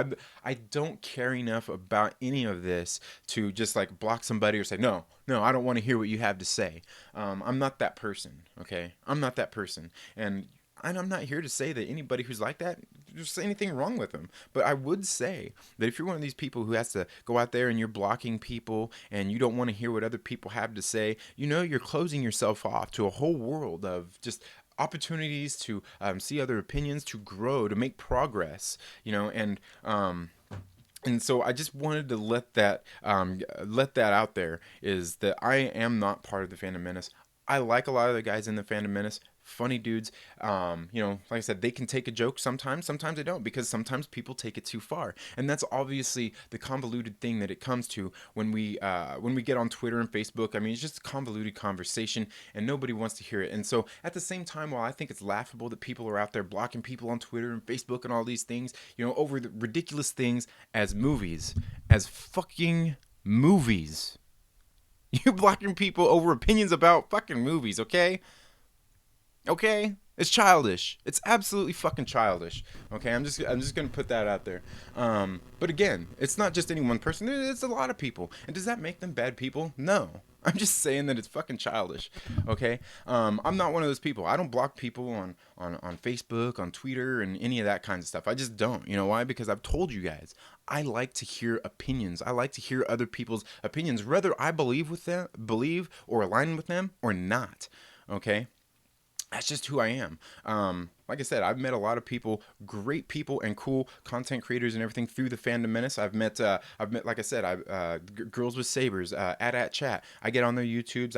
I don't care enough about any of this to just like block somebody or say no, I don't want to hear what you have to say. I'm not that person. Okay, I'm not that person. And I'm not here to say that anybody who's like that, there's anything wrong with them. But I would say that if you're one of these people who has to go out there and you're blocking people and you don't want to hear what other people have to say, you're closing yourself off to a whole world of just opportunities to see other opinions, to grow, to make progress, and so I just wanted to let that out there, is that I am not part of the Phantom Menace. I like a lot of the guys in the Phantom Menace, funny dudes. Like I said, they can take a joke sometimes they don't, because sometimes people take it too far, and that's obviously the convoluted thing that it comes to when we get on Twitter and Facebook. I mean, it's just a convoluted conversation, and nobody wants to hear it. And so at the same time, while I think it's laughable that people are out there blocking people on Twitter and Facebook and all these things, over the ridiculous things as fucking movies. You blocking people over opinions about fucking movies, okay? Okay? It's childish. It's absolutely fucking childish. Okay, I'm just gonna put that out there. But again, it's not just any one person. It's a lot of people. And does that make them bad people? No. I'm just saying that it's fucking childish. Okay? I'm not one of those people. I don't block people on Facebook, on Twitter, and any of that kinds of stuff. I just don't. You know why? Because I've told you guys, I like to hear opinions. I like to hear other people's opinions, whether I believe or align with them or not. Okay? That's just who I am. Like I said, I've met a lot of people, great people and cool content creators and everything through the Fandom Menace. I've met, like I said, girls with sabers, at chat. I get on their YouTubes.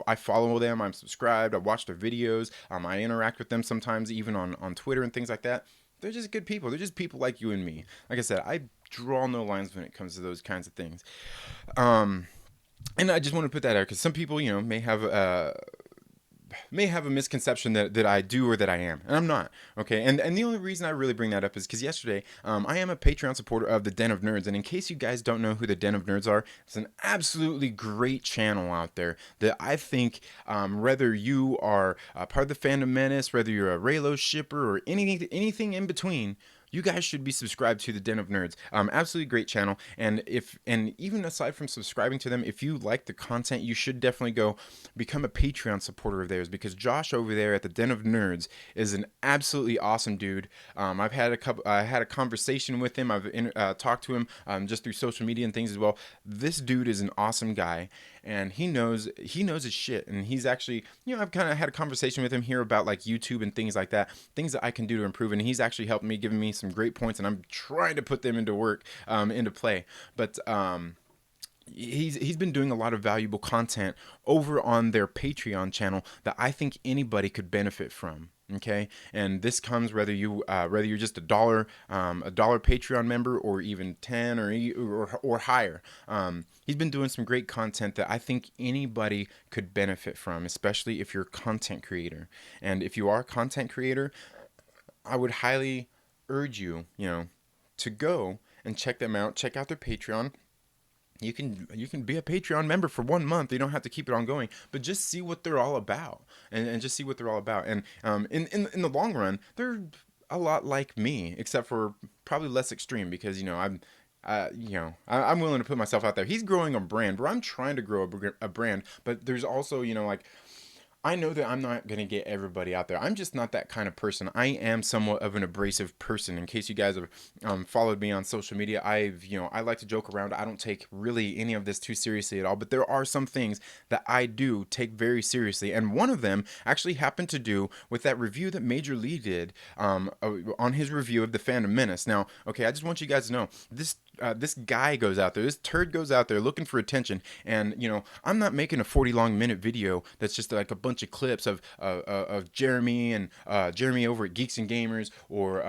I follow them. I'm subscribed. I watch their videos. I interact with them sometimes, even on Twitter and things like that. They're just good people. They're just people like you and me. Like I said, I draw no lines when it comes to those kinds of things. And I just want to put that out because some people, may have a misconception that I do or that I am, and I'm not. Okay, and the only reason I really bring that up is because yesterday I am a Patreon supporter of the Den of Nerds, and in case you guys don't know who the Den of Nerds are, it's an absolutely great channel out there that I think whether you are part of the Fandom Menace, whether you're a Raylo shipper or anything in between, you guys should be subscribed to the Den of Nerds. Absolutely great channel. And even aside from subscribing to them, if you like the content, you should definitely go become a Patreon supporter of theirs, because Josh over there at the Den of Nerds is an absolutely awesome dude. I had a conversation with him. I've talked to him just through social media and things as well. This dude is an awesome guy, and he knows his shit. And he's actually, I've kind of had a conversation with him here about like YouTube and things like that, things that I can do to improve. And he's actually helped me, giving me some great points, and I'm trying to put them into play. But he's been doing a lot of valuable content over on their Patreon channel that I think anybody could benefit from. Okay, and this comes whether you're just a dollar Patreon member, or even 10 or higher. He's been doing some great content that I think anybody could benefit from, especially if you're a content creator. And if you are a content creator, I would highly urge you, to go and check them out. Check out their Patreon. You can be a Patreon member for 1 month. You don't have to keep it ongoing, but just see what they're all about, and just see what they're all about. And in the long run, they're a lot like me, except for probably less extreme, because I'm willing to put myself out there. He's growing a brand, where I'm trying to grow a brand, but there's also I know that I'm not going to get everybody out there. I'm just not that kind of person. I am somewhat of an abrasive person. In case you guys have followed me on social media, I like to joke around. I don't take really any of this too seriously at all, but there are some things that I do take very seriously. And one of them actually happened to do with that review that Major Lee did on his review of the Fandom Menace. Now, okay, I just want you guys to know, this guy goes out there, this turd goes out there looking for attention, and I'm not making a 40-minute video that's just like a bunch of clips of Jeremy and Jeremy over at Geeks and Gamers, or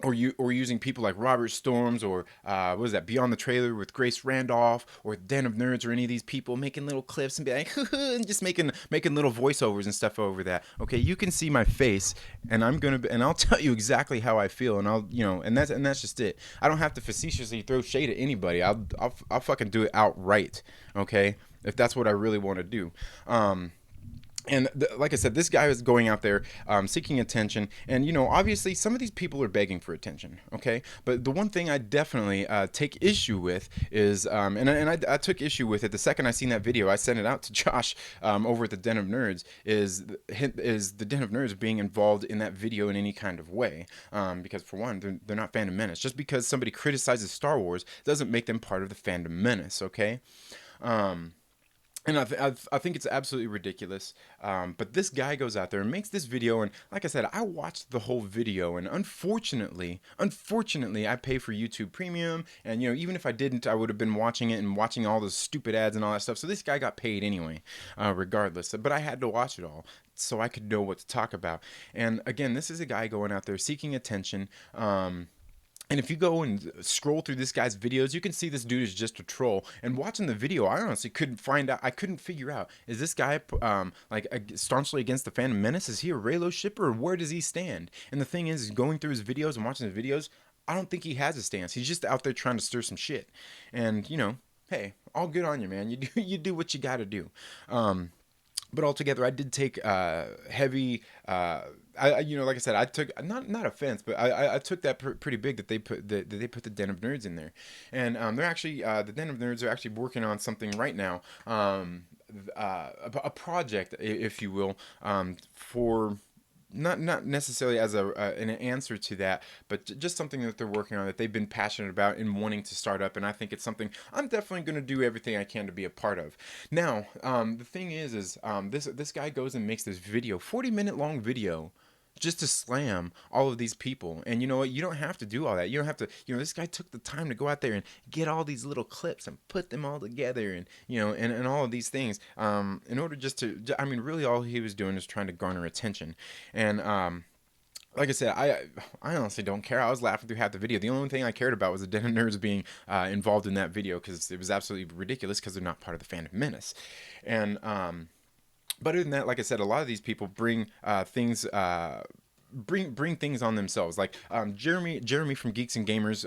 or using people like Robert Storms, or what was that, Beyond the Trailer with Grace Randolph, or Den of Nerds, or any of these people making little clips and be like and just making little voiceovers and stuff over that. Okay, you can see my face, and I'll tell you exactly how I feel, and that's just it. I don't have to facetiously throw shade at anybody. I'll fucking do it outright. Okay, if that's what I really want to do. And like I said, this guy is going out there seeking attention. And, obviously some of these people are begging for attention. Okay. But the one thing I definitely take issue with is, I took issue with it the second I seen that video. I sent it out to Josh over at the Den of Nerds, is the Den of Nerds being involved in that video in any kind of way. Because, for one, they're not Fandom Menace. Just because somebody criticizes Star Wars doesn't make them part of the Fandom Menace. Okay. And I think it's absolutely ridiculous. But this guy goes out there and makes this video. And like I said, I watched the whole video. And unfortunately, I pay for YouTube Premium. And, even if I didn't, I would have been watching it and watching all the stupid ads and all that stuff. So this guy got paid anyway, regardless. But I had to watch it all so I could know what to talk about. And again, this is a guy going out there seeking attention. And if you go and scroll through this guy's videos, you can see this dude is just a troll. And watching the video, I honestly couldn't figure out, is this guy staunchly against the Phantom Menace? Is he a Reylo shipper, or where does he stand? And the thing is, going through his videos and watching the videos, I don't think he has a stance. He's just out there trying to stir some shit. And, hey, all good on you, man. You do what you got to do. But altogether, I did take heavy. Like I said, I took not offense, but I took that pretty big that they put the Den of Nerds in there, and they're actually the Den of Nerds are actually working on something right now, a project, if you will, for. Not necessarily as an answer to that, but just something that they're working on, that they've been passionate about and wanting to start up. And I think it's something I'm definitely going to do everything I can to be a part of. Now, the thing is this guy goes and makes this video, 40-minute long video, just to slam all of these people. And you know what? You don't have to do all that. You don't have to, this guy took the time to go out there and get all these little clips and put them all together, and, and all of these things, in order just to, really all he was doing is trying to garner attention. And, like I said, I honestly don't care. I was laughing through half the video. The only thing I cared about was the Den of Nerds being involved in that video, because it was absolutely ridiculous, because they're not part of the Phantom Menace. And, but other than that, like I said, a lot of these people bring things. Bring things on themselves. Like Jeremy from Geeks and Gamers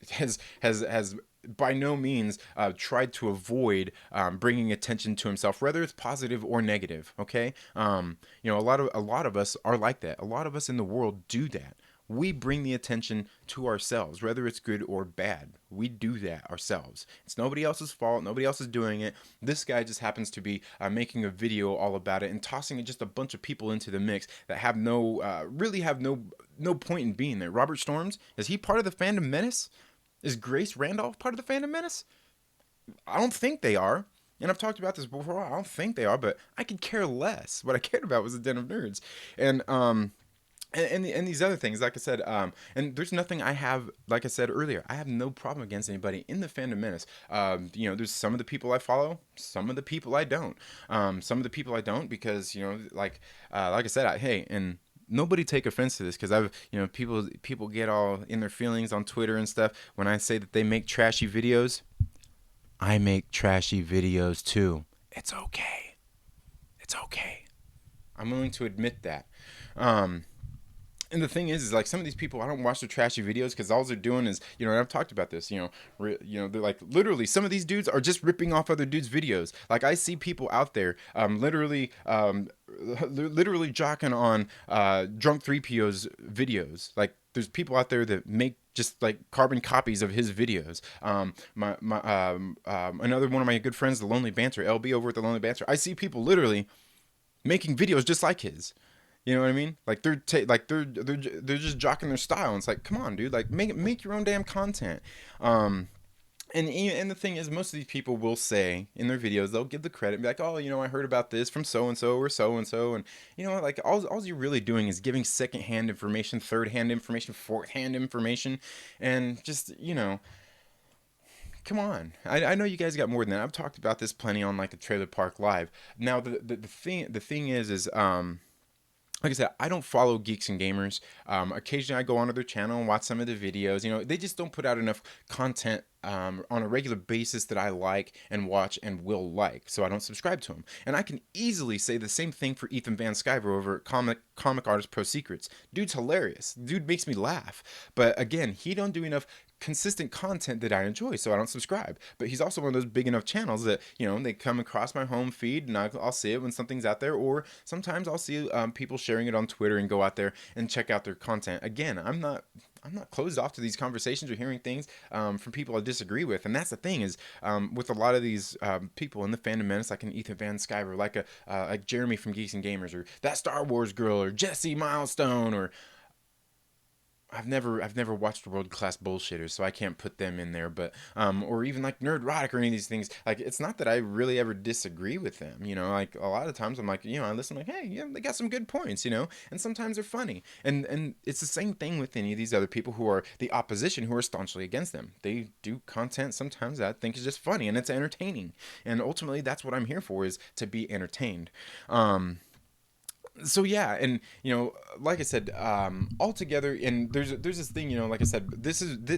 has by no means tried to avoid bringing attention to himself, whether it's positive or negative. Okay, a lot of us are like that. A lot of us in the world do that. We bring the attention to ourselves, whether it's good or bad. We do that ourselves. It's nobody else's fault. Nobody else is doing it. This guy just happens to be making a video all about it and tossing just a bunch of people into the mix that have no point in being there. Robert Storms, is he part of the Fandom Menace? Is Grace Randolph part of the Phantom Menace? I don't think they are. And I've talked about this before. I don't think they are, but I could care less. What I cared about was the Den of Nerds. And these other things, like I said, and there's nothing I have, like I said earlier, I have no problem against anybody in the Fandom Menace. There's some of the people I follow, some of the people I don't. Some of the people I don't because, like I said, hey, and nobody take offense to this, because I've, people get all in their feelings on Twitter and stuff when I say that they make trashy videos. I make trashy videos too. It's okay. It's okay. I'm willing to admit that. And the thing is like some of these people, I don't watch their trashy videos because all they're doing is, and I've talked about this, they're like literally some of these dudes are just ripping off other dudes' videos. Like I see people out there, literally jocking on Drunk 3PO's videos. Like there's people out there that make just like carbon copies of his videos. Another one of my good friends, the Lonely Banter, LB over at the Lonely Banter. I see people literally making videos just like his. You know what I mean? Like they're just jocking their style. And it's like, come on, dude! Like make your own damn content. And the thing is, most of these people will say in their videos, they'll give the credit, and be like, oh, I heard about this from so and so or so and so, and like all you're really doing is giving secondhand information, third-hand information, fourth-hand information, and just come on. I know you guys got more than that. I've talked about this plenty on like the Trailer Park Live. Now the thing is like I said, I don't follow Geeks and Gamers. Occasionally, I go onto their channel and watch some of the videos. They just don't put out enough content on a regular basis that I like and watch and will like, so I don't subscribe to them. And I can easily say the same thing for Ethan Van Sciver over at Comic Artist Pro Secrets. Dude's hilarious. Dude makes me laugh. But again, he don't do enough consistent content that I enjoy, so I don't subscribe. But he's also one of those big enough channels that they come across my home feed, and I'll see it when something's out there, or sometimes I'll see people sharing it on Twitter and go out there and check out their content. Again, I'm not closed off to these conversations or hearing things from people I disagree with. And that's the thing is, with a lot of these people in the Fandom Menace, like an Ethan Van Sciver, like Jeremy from Geeks and Gamers, or that Star Wars girl, or Jesse Milestone, or I've never watched World Class Bullshitters, so I can't put them in there. But or even like Nerdrotic or any of these things. Like, it's not that I really ever disagree with them. Like a lot of times I'm like, I listen like, hey, yeah, they got some good points, and sometimes they're funny. And it's the same thing with any of these other people who are the opposition, who are staunchly against them. They do content sometimes that I think is just funny and it's entertaining. And ultimately, that's what I'm here for, is to be entertained. So yeah, and like I said, altogether, and there's this thing, like I said,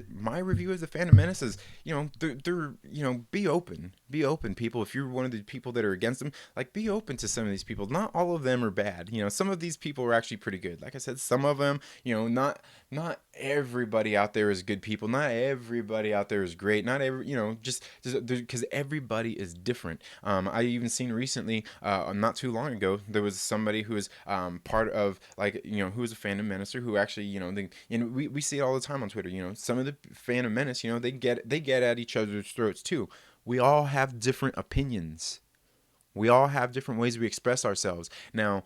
my review as a Phantom Menace is, they're be open, people. If you're one of the people that are against them, like, be open to some of these people. Not all of them are bad. Some of these people are actually pretty good. Like I said, some of them, not everybody out there is good people. Not everybody out there is great. Not every, just because everybody is different. I even seen recently, not too long ago, there was somebody who was part of, like, who was a Fandom Menacer, who actually, we see it all the time on Twitter. Some of the Fandom Menace, they get at each other's throats too. We all have different opinions. We all have different ways we express ourselves. Now,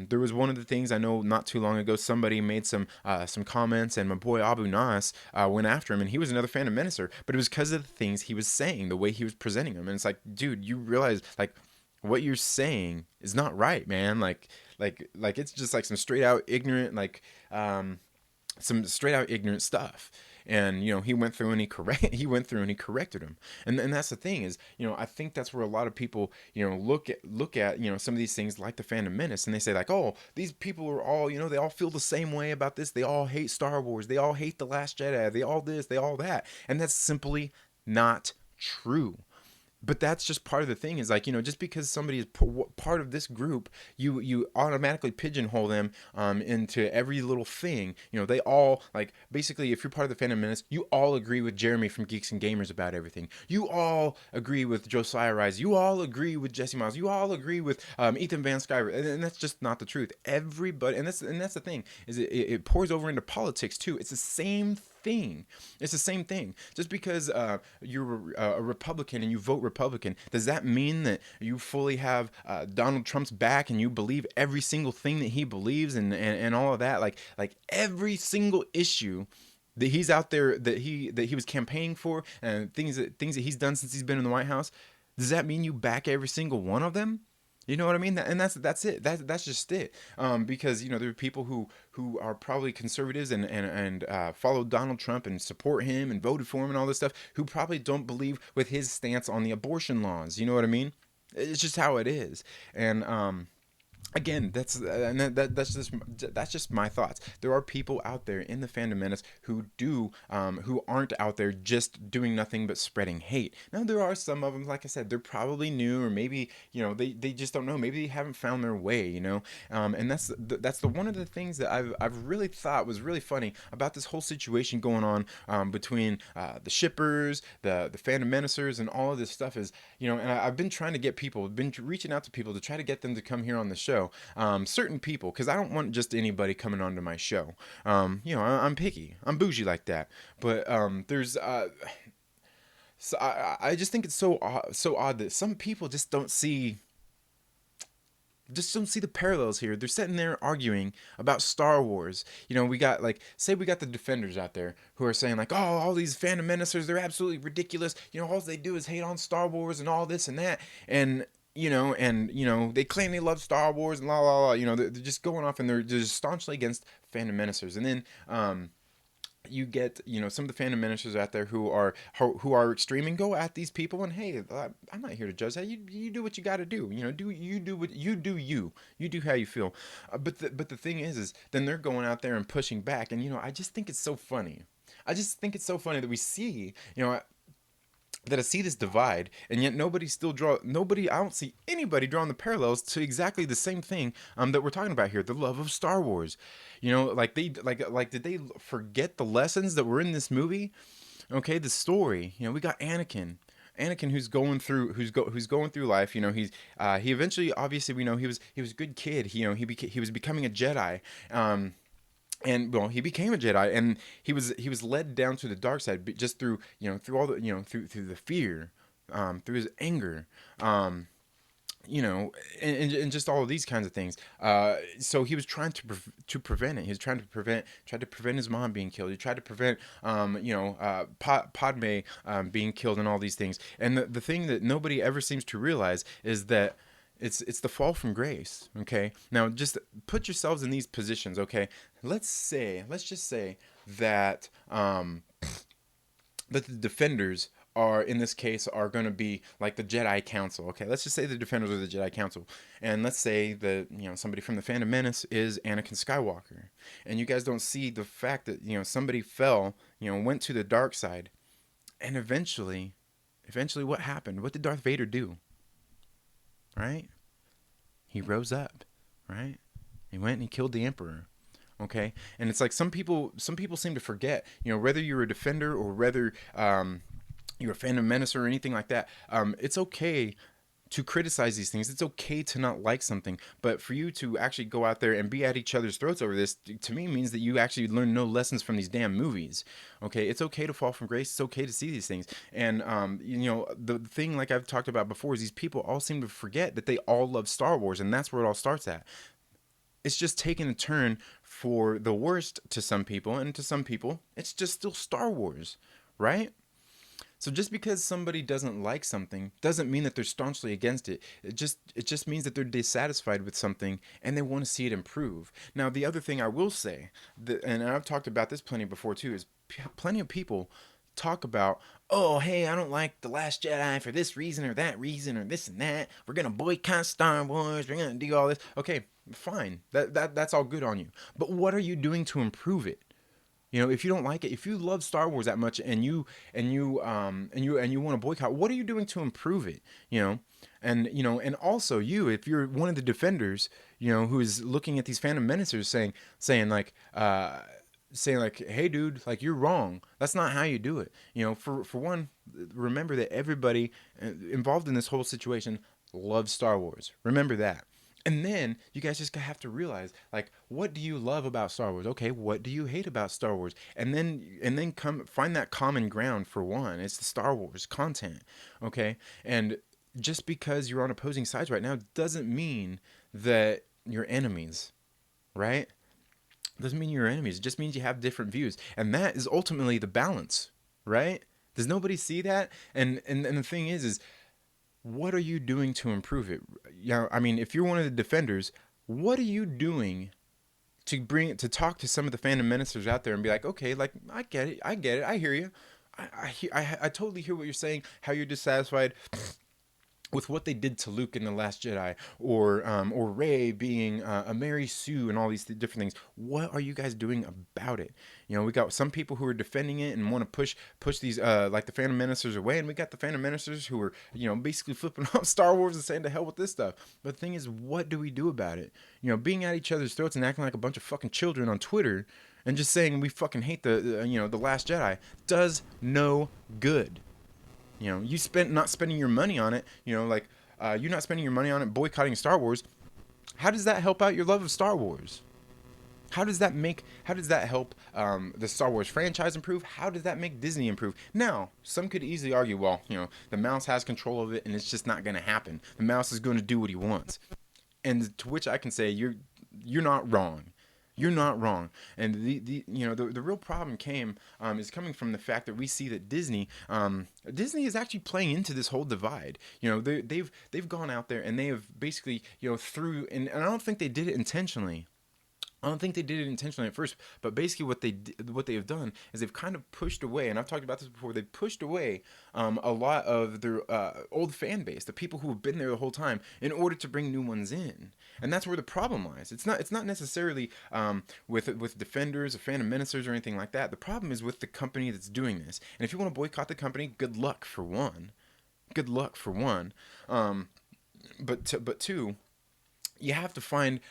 there was one of the things I know not too long ago, somebody made some comments, and my boy Abu Nas went after him, and he was another Phantom Menacer, but it was because of the things he was saying, the way he was presenting them. And it's like, dude, you realize, like, what you're saying is not right, man. Like it's just like some straight out ignorant, some straight out ignorant stuff. And he went through and he went through and he corrected him. And that's the thing is, I think that's where a lot of people look at some of these things like the Phantom Menace, and they say like, oh, these people are all, they all feel the same way about this. They all hate Star Wars. They all hate The Last Jedi. They all this, they all that. And that's simply not true. But that's just part of the thing, is like, just because somebody is part of this group, you automatically pigeonhole them into every little thing. They all, like, basically, if you're part of the Phantom Menace, you all agree with Jeremy from Geeks and Gamers about everything. You all agree with Josiah Rise. You all agree with Jesse Miles. You all agree with Ethan Van Sciver. And that's just not the truth. Everybody, and that's the thing, is it pours over into politics too. It's the same thing. It's the same thing. Just because you're a Republican and you vote Republican, does that mean that you fully have Donald Trump's back and you believe every single thing that he believes and all of that? Like every single issue that he's out there, that he was campaigning for, and things that he's done since he's been in the White House, does that mean you back every single one of them? You know what I mean? And that's it. That's just it. Because there are people who are probably conservatives and follow Donald Trump and support him and voted for him and all this stuff, who probably don't believe with his stance on the abortion laws. You know what I mean? It's just how it is. And again, that's just my thoughts. There are people out there in the Fandom Menace who aren't out there just doing nothing but spreading hate. Now, there are some of them, like I said, they're probably new, or maybe they just don't know. Maybe they haven't found their way. And that's the one of the things that I've really thought was really funny about this whole situation going on between the shippers, the Fandom Menacers, and all of this stuff is, and I've been trying to get people, been reaching out to people to try to get them to come here on the show. Certain people, because I don't want just anybody coming onto my show. I'm picky. I'm bougie like that. But there's so I just think it's so odd that some people just don't see the parallels here. They're sitting there arguing about Star Wars. We got, like, say we got the Defenders out there who are saying like, oh, all these Phantom Menacers, they're absolutely ridiculous. All they do is hate on Star Wars and all this and that. And they claim they love Star Wars and la la la. They're just going off, and they're just staunchly against Phantom Menacers. And then you get, some of the fandom ministers out there who are extreme and go at these people, and hey, I'm not here to judge that. You do what you got to do. Do what you do. You do how you feel. But the thing is then they're going out there and pushing back, and I just think it's so funny. I just think it's so funny that we see, that I see this divide, and yet I don't see anybody drawing the parallels to exactly the same thing that we're talking about here, the love of Star Wars. Did they forget the lessons that were in this movie? Okay, the story. We got Anakin, who's going through life. He eventually, obviously, we know he was a good kid. He was becoming a Jedi. And well, he became a Jedi, and he was led down to the dark side, just through all the through the fear, through his anger, and just all of these kinds of things. So he was trying to prevent it. He was tried to prevent his mom being killed. He tried to prevent Padme being killed, and all these things. And the thing that nobody ever seems to realize is that it's the fall from grace. Okay, now just put yourselves in these positions. Okay, let's just say that that the defenders are, in this case, are going to be like the Jedi Council. Okay, let's just say the defenders are the Jedi Council, and let's say that somebody from the Fandom Menace is Anakin Skywalker, and you guys don't see the fact that somebody fell, went to the dark side, and eventually what happened? What did Darth Vader do? Right? He rose up, right? He went and he killed the Emperor. Okay, and it's like some people seem to forget, whether you're a defender or whether you're a Fandom Menace or anything like that. It's okay to criticize these things. It's okay to not like something, but for you to actually go out there and be at each other's throats over this, to me, means that you actually learn no lessons from these damn movies. Okay, it's okay to fall from grace. It's okay to see these things. And the thing, like I've talked about before, is these people all seem to forget that they all love Star Wars, and that's where it all starts at. It's just taking a turn for the worst to some people, and to some people, it's just still Star Wars, right? So just because somebody doesn't like something doesn't mean that they're staunchly against it. It just means that they're dissatisfied with something and they want to see it improve. Now, the other thing I will say, and I've talked about this plenty before too, is plenty of people talk about, oh, hey, I don't like The Last Jedi for this reason or that reason or this and that. We're gonna boycott Star Wars. We're gonna do all this. Okay, fine. That's all good on you. But what are you doing to improve it? If you don't like it, if you love Star Wars that much, and you want to boycott, what are you doing to improve it? And also if you're one of the defenders, who is looking at these Fandom Menacers saying like, hey dude, like, you're wrong. That's not how you do it. For one, remember that everybody involved in this whole situation loves Star Wars. Remember that. And then you guys just have to realize, like, what do you love about Star Wars? Okay, what do you hate about Star Wars? And then come find that common ground. For one, it's the Star Wars content. Okay, and just because you're on opposing sides right now doesn't mean that you're enemies, right? Doesn't mean you're enemies. It just means you have different views, and that is ultimately the balance, right? Does nobody see that? And the thing is what are you doing to improve it? I mean, if you're one of the defenders, what are you doing to talk to some of the Fandom Ministers out there and be like, okay, like, I get it, I hear you, I totally hear what you're saying, how you're dissatisfied with what they did to Luke in The Last Jedi, or Rey being a Mary Sue, and all these different things. What are you guys doing about it? We got some people who are defending it and want to push these like the Phantom Menacers away, and we got the Phantom Menacers who are basically flipping off Star Wars and saying to hell with this stuff. But the thing is, what do we do about it? Being at each other's throats and acting like a bunch of fucking children on Twitter and just saying we fucking hate the Last Jedi does no good. You not spending your money on it, you're not spending your money on it boycotting Star Wars. How does that help out your love of Star Wars? How does that help the Star Wars franchise improve? How does that make Disney improve? Now, some could easily argue, well, the mouse has control of it and it's just not going to happen. The mouse is going to do what he wants. And to which I can say, you're not wrong. You're not wrong. And the real problem is coming from the fact that we see that Disney is actually playing into this whole divide. They've gone out there and they have basically and I don't think they did it intentionally, I don't think they did it intentionally at first, but basically what they have done is they've kind of pushed away, and I've talked about this before. They've pushed away a lot of their old fan base, the people who have been there the whole time, in order to bring new ones in, and that's where the problem lies. It's not necessarily with Defenders or Phantom Menacers or anything like that. The problem is with the company that's doing this, and if you want to boycott the company, good luck for one. Good luck for one, but two, you have to find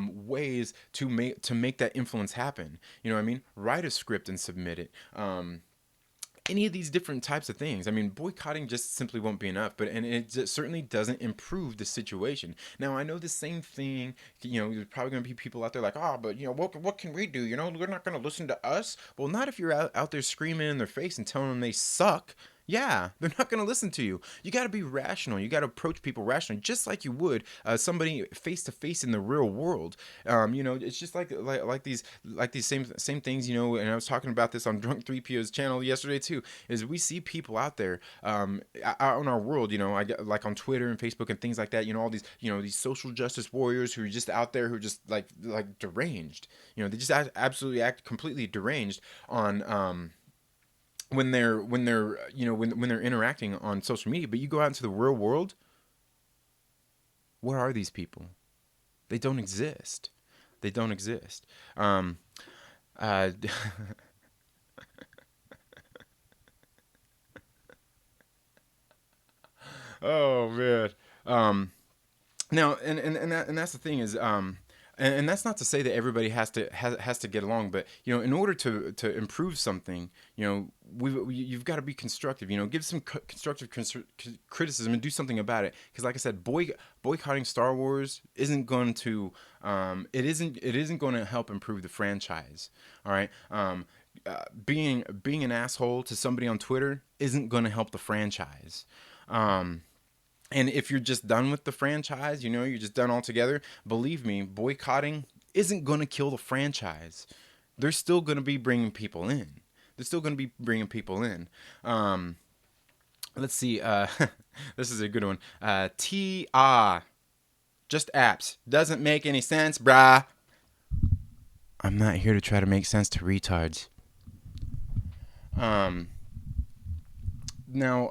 ways to make that influence happen. You know what I mean? Write a script and submit it. Any of these different types of things. I mean, boycotting just simply won't be enough, and it certainly doesn't improve the situation. Now, I know the same thing. There's probably going to be people out there like, but what can we do? They're not going to listen to us. Well, not if you're out there screaming in their face and telling them they suck. Yeah, they're not going to listen to you. You got to be rational. You got to approach people rationally, just like you would somebody face to face in the real world. It's just like these same things. And I was talking about this on Drunk 3PO's channel yesterday too. Is we see people out there out in our world. I get like on Twitter and Facebook and things like that. All these social justice warriors who are just out there who are just like deranged. They just absolutely act completely deranged on when they're when they're interacting on social media. But you go out into the real world, where are these people? They don't exist. They don't exist. Oh man. Now, and that's the thing is, and that's not to say that everybody has to get along, but in order to improve something, you've got to be constructive. Give some constructive criticism and do something about it. Because, like I said, boycotting Star Wars isn't going to it isn't going to help improve the franchise. All right. Being an asshole to somebody on Twitter isn't going to help the franchise. And if you're just done with the franchise, you're just done altogether, believe me, boycotting isn't going to kill the franchise. They're still going to be bringing people in. Let's see. This is a good one. Just apps. Doesn't make any sense, brah. I'm not here to try to make sense to retards. Now,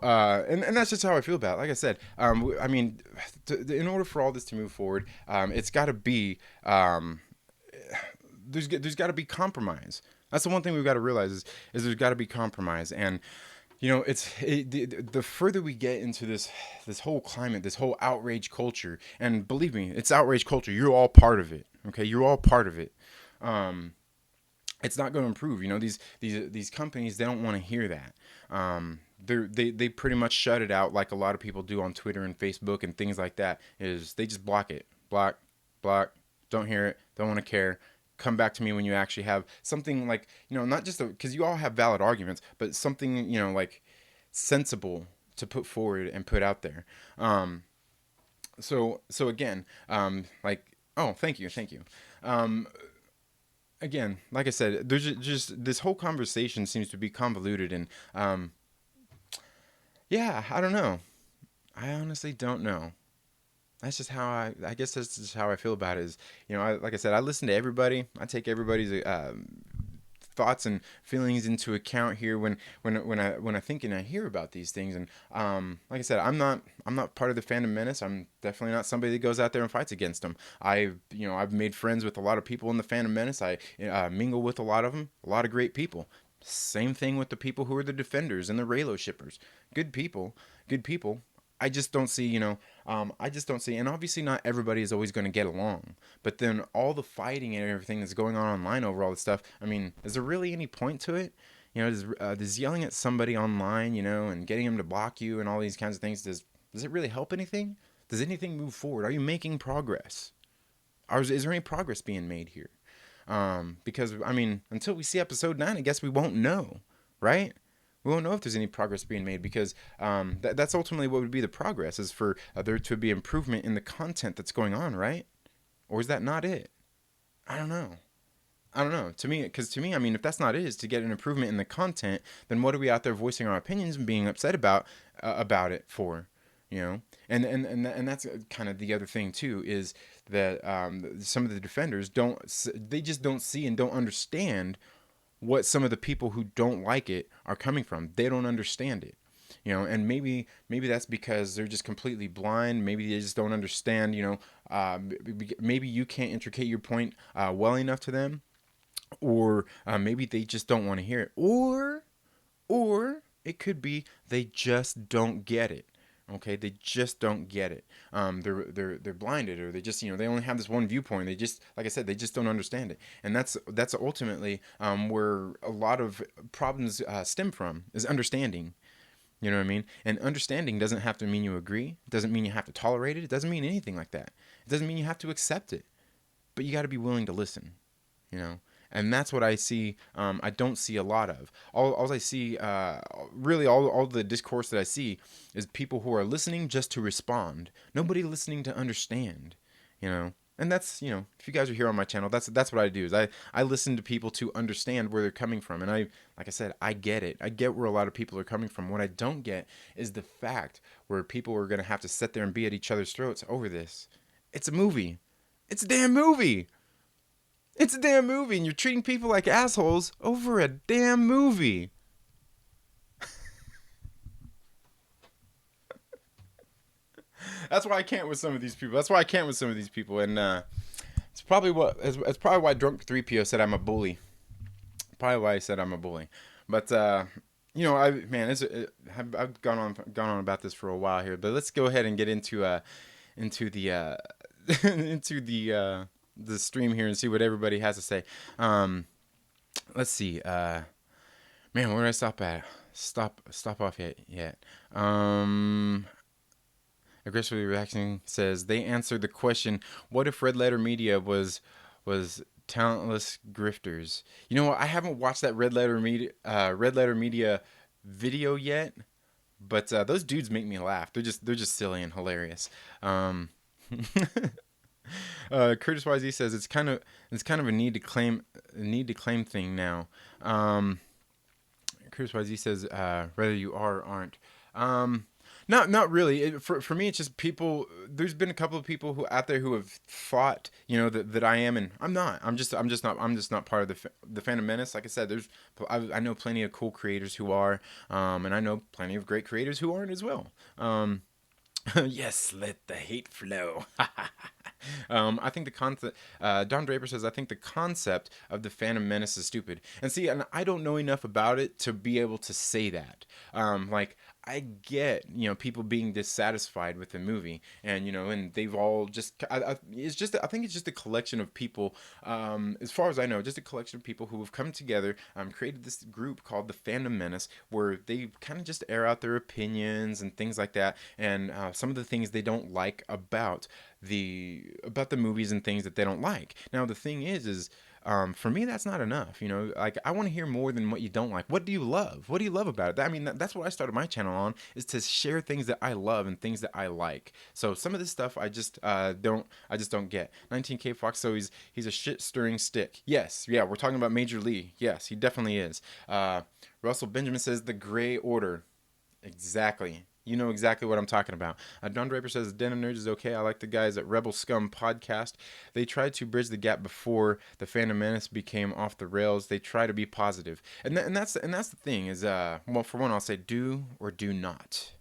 and that's just how I feel about it. Like I said, I mean, in order for all this to move forward, it's got to be there's got to be compromise. That's the one thing we've got to realize is there's got to be compromise. And the further we get into this whole climate, this whole outrage culture, and believe me, it's outrage culture. You're all part of it. Okay, you're all part of it. It's not going to improve. These companies, they don't want to hear that. They pretty much shut it out like a lot of people do on Twitter and Facebook and things like that. Is they just block it, block, don't hear it, don't want to care. Come back to me when you actually have something like, not just because you all have valid arguments, but something, like sensible to put forward and put out there. So again, thank you. Again, like I said, there's just this whole conversation seems to be convoluted, and yeah, I don't know. I honestly don't know. That's just how I guess that's just how I feel about it. Is like I said, I listen to everybody. I take everybody's thoughts and feelings into account here when I think and I hear about these things. And like I said, I'm not part of the Fandom Menace. I'm definitely not somebody that goes out there and fights against them. I've made friends with a lot of people in the Fandom Menace. I mingle with a lot of them, a lot of great people. Same thing with the people who are the Defenders and the Raylo shippers. Good people. I just don't see, and obviously not everybody is always going to get along. But then all the fighting and everything that's going on online over all this stuff, I mean, is there really any point to it? Does yelling at somebody online, and getting them to block you and all these kinds of things, does it really help anything? Does anything move forward? Are you making progress? Is there any progress being made here? Because, I mean, until we see episode 9, I guess we won't know, right? We won't know if there's any progress being made, because that's ultimately what would be the progress, is for there to be improvement in the content that's going on, right? Or is that not it? I don't know. To me, I mean, if that's not it, is to get an improvement in the content, then what are we out there voicing our opinions and being upset about it for? And that's kind of the other thing too, is that some of the defenders they just don't see and don't understand what some of the people who don't like it are coming from. They don't understand it. And maybe that's because they're just completely blind. Maybe they just don't understand. Maybe you can't intricate your point well enough to them, or maybe they just don't want to hear it, or it could be they just don't get it. Okay, they just don't get it. They're blinded, or they just they only have this one viewpoint. They just, like I said, they just don't understand it, and that's ultimately where a lot of problems stem from, is understanding. You know what I mean? And understanding doesn't have to mean you agree. It doesn't mean you have to tolerate it. It doesn't mean anything like that. It doesn't mean you have to accept it. But you got to be willing to listen. You know? And that's what I see. I don't see a lot of. All I see, really, all the discourse that I see is people who are listening just to respond. Nobody listening to understand. You know? And that's, if you guys are here on my channel, that's what I do, is I listen to people to understand where they're coming from. And like I said, I get it. I get where a lot of people are coming from. What I don't get is the fact where people are going to have to sit there and be at each other's throats over this. It's a movie. It's a damn movie. It's a damn movie, and you're treating people like assholes over a damn movie. That's why I can't with some of these people. And it's probably why Drunk 3PO said I'm a bully. Probably why I said I'm a bully. But I've gone on about this for a while here. But let's go ahead and get into the into the stream here and see what everybody has to say. Let's see. Man, where did I stop at? Stop off yet. Aggressively reacting says they answered the question, what if Red Letter Media was talentless grifters? You know what? I haven't watched that Red Letter Media video yet, but those dudes make me laugh. They're just silly and hilarious. Curtis YZ says it's kind of a need to claim thing now. Curtis YZ says whether you are or aren't. Not really. For me, it's just people. There's been a couple of people who out there who have thought, that I am, and I'm not. I'm just not part of the Fandom Menace. Like I said, I know plenty of cool creators who are, and I know plenty of great creators who aren't as well. Yes, let the hate flow. I think the concept. Don Draper says, I think the concept of the Phantom Menace is stupid. And see, and I don't know enough about it to be able to say that. I get, people being dissatisfied with the movie, and and they've all just. I think it's just a collection of people. As far as I know, just a collection of people who have come together, created this group called the Fandom Menace, where they kind of just air out their opinions and things like that, and some of the things they don't like about the movies and things that they don't like. Now the thing is for me, that's not enough. Like, I want to hear more than what you don't like. What do you love? What do you love about it? I mean, that's what I started my channel on, is to share things that I love and things that I like. So some of this stuff I just don't get. 19K Fox, so he's a shit stirring stick. Yes, yeah, we're talking about Major Lee. Yes, he definitely is. Russell Benjamin says the Gray Order. Exactly. You know exactly what I'm talking about. Don Draper says Den of Nerds is okay. I like the guys at Rebel Scum podcast. They tried to bridge the gap before the Phantom Menace became off the rails. They try to be positive, and that's the thing is, well, for one, I'll say do or do not.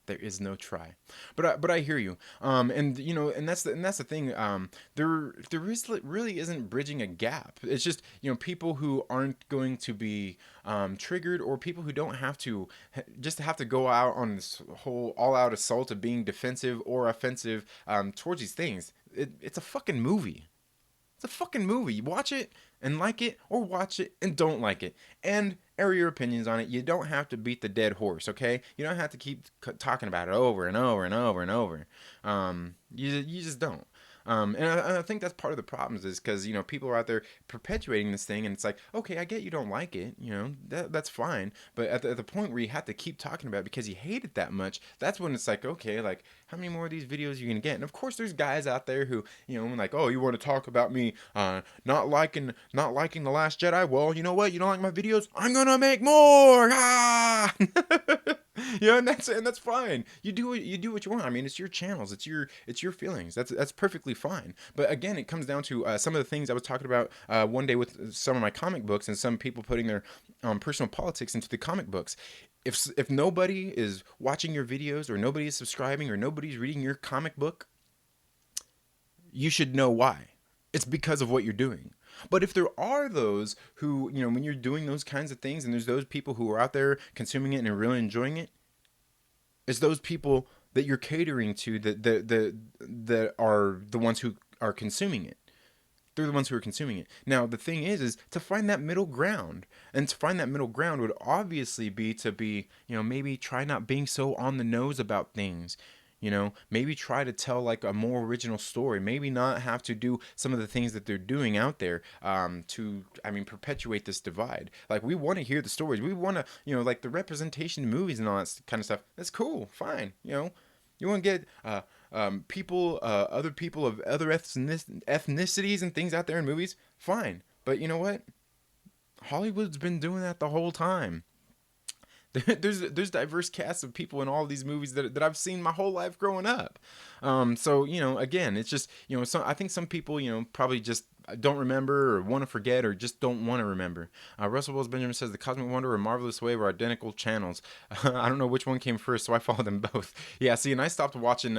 There is no try, but I hear you. And that's the thing. There really isn't bridging a gap. It's just people who aren't going to be triggered, or people who don't have to go out on this whole all-out assault of being defensive or offensive towards these things. It's a fucking movie. It's a fucking movie. You watch it and like it, or watch it and don't like it, and air your opinions on it. You don't have to beat the dead horse, okay? You don't have to keep talking about it over and over and over and over. You just don't. And I think that's part of the problems, is because people are out there perpetuating this thing, and it's like, okay, I get you don't like it, that's fine, but at the point where you have to keep talking about it because you hate it that much, that's when it's like, okay, like, how many more of these videos are you gonna get? And of course, there's guys out there who like, oh, you want to talk about me not liking The Last Jedi? Well, you know what? You don't like my videos? I'm gonna make more. Ah! And that's fine. You do what you want. I mean, it's your channels, it's your feelings. That's perfectly fine. But again, it comes down to some of the things I was talking about one day with some of my comic books and some people putting their personal politics into the comic books. If nobody is watching your videos, or nobody is subscribing, or nobody's reading your comic book, you should know why. It's because of what you're doing. But if there are those who, when you're doing those kinds of things, and there's those people who are out there consuming it and are really enjoying it, it's those people that you're catering to that are the ones who are consuming it. They're the ones who are consuming it. Now, the thing is to find that middle ground. And to find that middle ground would obviously be to be, maybe try not being so on the nose about things. Maybe try to tell like a more original story. Maybe not have to do some of the things that they're doing out there perpetuate this divide. Like, we want to hear the stories. We want to, like the representation in movies and all that kind of stuff. That's cool. Fine. You want to get other people of other ethnicities and things out there in movies. Fine. But you know what? Hollywood's been doing that the whole time. There's diverse casts of people in all of these movies that I've seen my whole life growing up. So again, it's just I think some people probably just don't remember, or want to forget, or just don't want to remember. Russell Wells Benjamin says the Cosmic Wonder and Marvelous Wave are identical channels. I don't know which one came first, so I follow them both. Yeah, see, and I stopped watching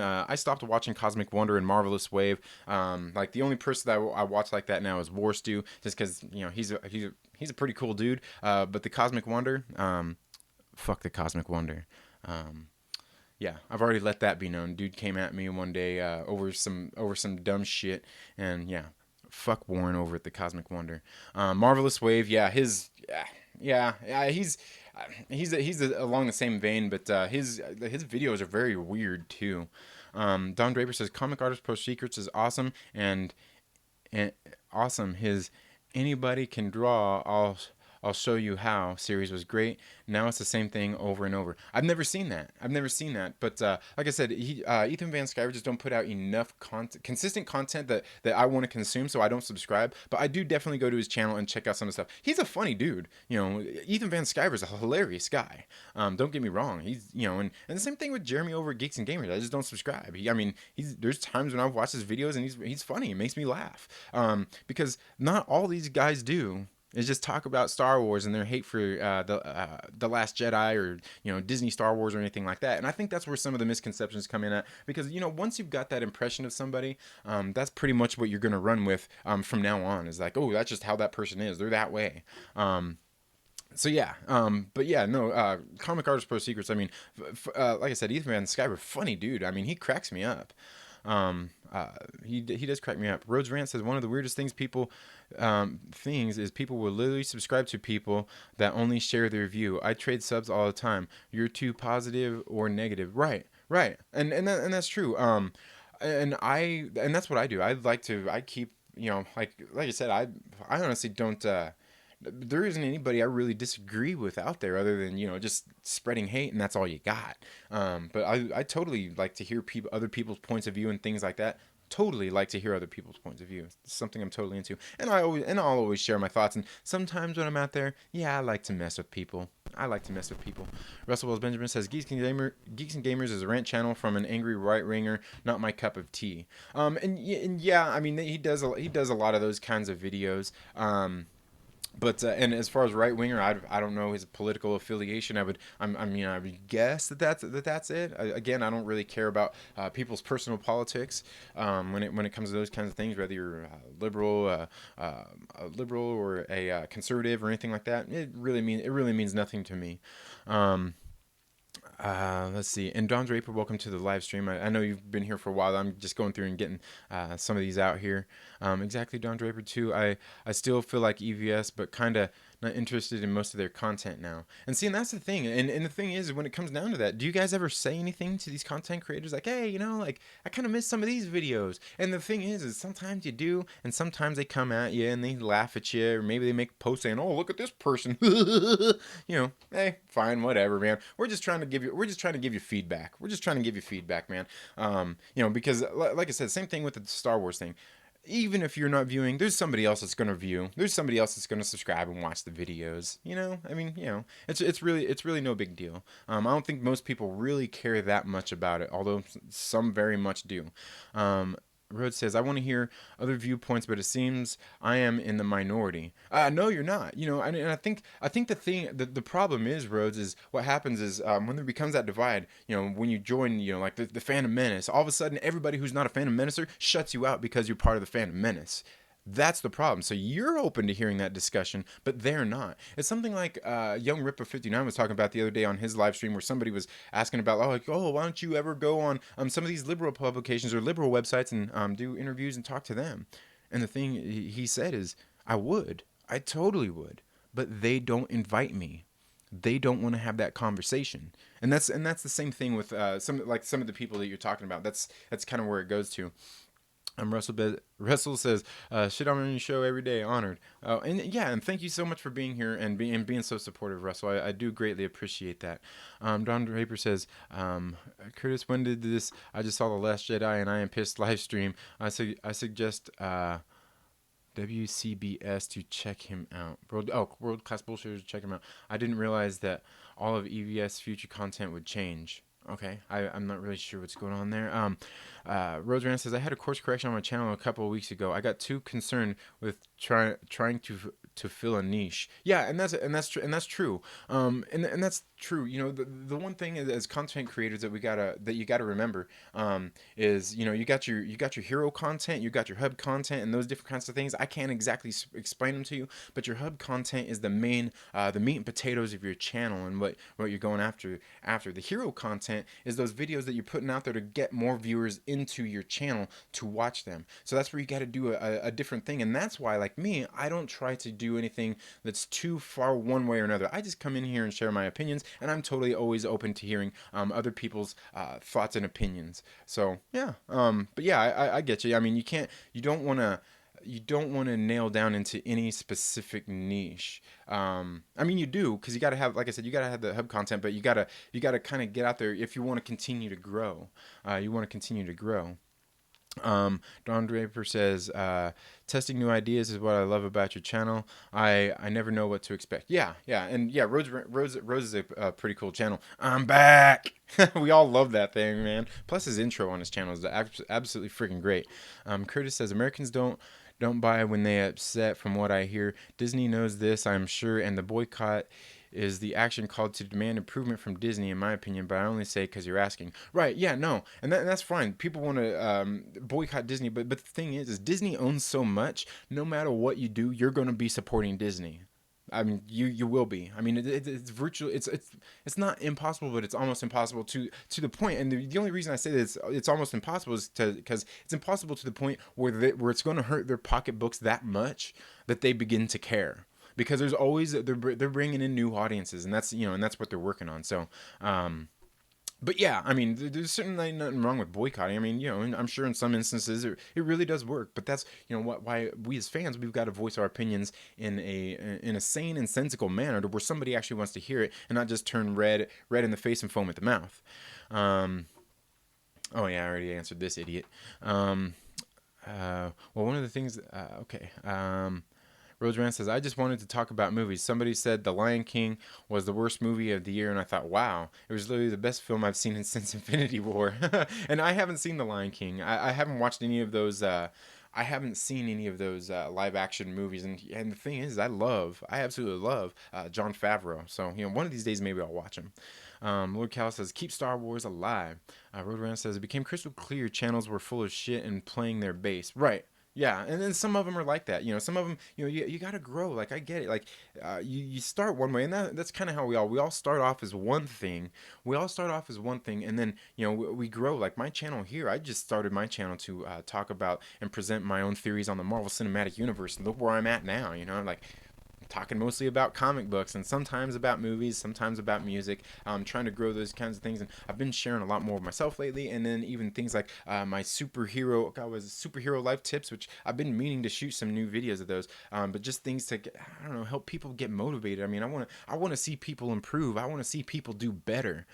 Cosmic Wonder and Marvelous Wave. Like, the only person that I watch like that now is War Stew, just because he's a pretty cool dude. But the Cosmic Wonder. Fuck the Cosmic Wonder. Yeah, I've already let that be known. Dude came at me one day over some dumb shit, and yeah, fuck Warren over at the Cosmic Wonder. Marvelous Wave, yeah, he's along the same vein, but his videos are very weird too. Don Draper says Comic Artist Pro Secrets is awesome, and awesome. His Anybody Can Draw, I'll Show You How series was great. Now it's the same thing over and over. I've never seen that. But like I said, Ethan Van Sciver just don't put out enough consistent content that I want to consume, so I don't subscribe. But I do definitely go to his channel and check out some of the stuff. He's a funny dude. Ethan Van Sciver is a hilarious guy. Don't get me wrong. He's and the same thing with Jeremy over at Geeks and Gamers. I just don't subscribe. There's times when I've watched his videos and he's funny. It makes me laugh. Because not all these guys do is just talk about Star Wars and their hate for the Last Jedi, or Disney Star Wars, or anything like that. And I think that's where some of the misconceptions come in at, because once you've got that impression of somebody, that's pretty much what you're gonna run with from now on. Is like, oh, that's just how that person is. They're that way. So yeah, but yeah, no, Comic Artist Pro Secrets. Like I said, Ethan Van Sciver, funny dude. He cracks me up. He does crack me up. Rhodes Rant says one of the weirdest things is people will literally subscribe to people that only share their view. I trade subs all the time. You're too positive or negative. Right. And that's true. And that's what I do. I keep, like I said, I honestly don't, there isn't anybody I really disagree with out there other than just spreading hate, and that's all you got. But I totally like to hear other people's points of view and things like that. Totally like to hear other people's points of view. It's something I'm totally into, and I'll always share my thoughts. And sometimes when I'm out there, I like to mess with people. Russell Wells Benjamin says Geeks and Gamers is a rant channel from an angry right winger. Not my cup of tea. And yeah, he does a lot of those kinds of videos. But and as far as right winger, I don't know his political affiliation. I would guess that's it. Again, I don't really care about people's personal politics when it comes to those kinds of things. Whether you're a liberal or a conservative or anything like that, it really means nothing to me. Let's see. And Don Draper, welcome to the live stream. I know you've been here for a while. I'm just going through and getting some of these out here. Exactly, Don Draper too. I still feel like EVS, but kind of not interested in most of their content now. And see, and that's the thing. And the thing is, when it comes down to that, do you guys ever say anything to these content creators like, hey, I kind of miss some of these videos? And the thing is sometimes you do, and sometimes they come at you and they laugh at you, or maybe they make a post saying, oh, look at this person. Hey, fine, whatever, man. We're just trying to give you feedback. Man. Because like I said, same thing with the Star Wars thing. even if you're not viewing, there's somebody else that's gonna view. There's somebody else that's gonna subscribe and watch the videos. I mean, it's really no big deal. I don't think most people really care that much about it, although some very much do. Um, Rhodes says, "I want to hear other viewpoints, but it seems I am in the minority." No, you're not. And I think the problem is, Rhodes, is what happens is when there becomes that divide. When you join, like the Fandom Menace, all of a sudden everybody who's not a Fandom Menacer shuts you out because you're part of the Fandom Menace. That's the problem. So you're open to hearing that discussion, but they're not. It's something like Young Ripper 59 was talking about the other day on his live stream, where somebody was asking about, why don't you ever go on some of these liberal publications or liberal websites and do interviews and talk to them? And the thing he said is, I totally would, but they don't invite me. They don't want to have that conversation, and that's the same thing with some of the people that you're talking about. That's kind of where it goes to. Russell says, "Shit on your show every day, honored." Oh, and yeah, and thank you so much for being here and being so supportive, Russell. I do greatly appreciate that. Don Draper says, "Curtis, when did this? I just saw the Last Jedi and I am pissed live stream. I suggest WCBS to check him out. World Class Bullshitters, check him out. I didn't realize that all of EVS future content would change." Okay, I'm not really sure what's going on there. Roseanne says, "I had a course correction on my channel a couple of weeks ago. I got too concerned with trying to fill a niche." Yeah, and that's true. And that's true. The one thing as content creators that you gotta remember is you got your hero content, you got your hub content, and those different kinds of things. I can't exactly explain them to you, but your hub content is the main the meat and potatoes of your channel and what you're going after. The hero content is those videos that you're putting out there to get more viewers into your channel to watch them. So that's where you got to do a different thing, and that's why, like me, I don't try to do anything that's too far one way or another. I just come in here and share my opinions, and I'm totally always open to hearing other people's thoughts and opinions. So yeah, but yeah, I get you. I mean, you don't want to nail down into any specific niche. I mean, you do, because you got to have, like I said, you got to have the hub content, but you got to kind of get out there if you want to continue to grow. Don Draper says, "Testing new ideas is what I love about your channel. I never know what to expect." Yeah, and yeah, Rose is a pretty cool channel. I'm back. We all love that thing, man. Plus his intro on his channel is absolutely freaking great. Curtis says, "Americans don't buy when they upset. From what I hear, Disney knows this, I'm sure, and the boycott is the action called to demand improvement from Disney, in my opinion, but I only say because you're asking." Right, yeah, no, and that's fine. People want to boycott Disney, but the thing is Disney owns so much, no matter what you do, you're going to be supporting Disney. I mean, you will be. I mean, it's virtual. It's not impossible, but it's almost impossible to the point. And the only reason I say that it's almost impossible is because it's impossible to the point where it's going to hurt their pocketbooks that much that they begin to care. Because there's always they're bringing in new audiences, and that's what they're working on. So, but yeah, I mean, there's certainly nothing wrong with boycotting. I mean, and I'm sure in some instances it really does work. But that's why we as fans, we've got to voice our opinions in a sane and sensible manner, to where somebody actually wants to hear it and not just turn red in the face and foam at the mouth. Oh yeah, I already answered this idiot. Well, one of the things. Okay. Rose Rand says, "I just wanted to talk about movies. Somebody said The Lion King was the worst movie of the year, and I thought, wow, it was literally the best film I've seen since Infinity War." And I haven't seen The Lion King. I haven't watched any of those. I haven't seen any of those live action movies, and the thing is, I absolutely love Jon Favreau. So one of these days maybe I'll watch him. Lord Cal says, "Keep Star Wars alive." Road Rand says, "It became crystal clear channels were full of shit and playing their base." Right. Yeah, and then some of them are like that. Some of them, you got to grow. Like, I get it. Like, you start one way, and that's kind of how we all start off as one thing. And then we grow. Like my channel here, I just started my channel to talk about and present my own theories on the Marvel Cinematic Universe. And look where I'm at now. Like, talking mostly about comic books and sometimes about movies, sometimes about music. I'm trying to grow those kinds of things, and I've been sharing a lot more of myself lately. And then even things like my superhero life tips, which I've been meaning to shoot some new videos of those. But just things to I don't know, help people get motivated. I mean, I want to see people improve. I want to see people do better.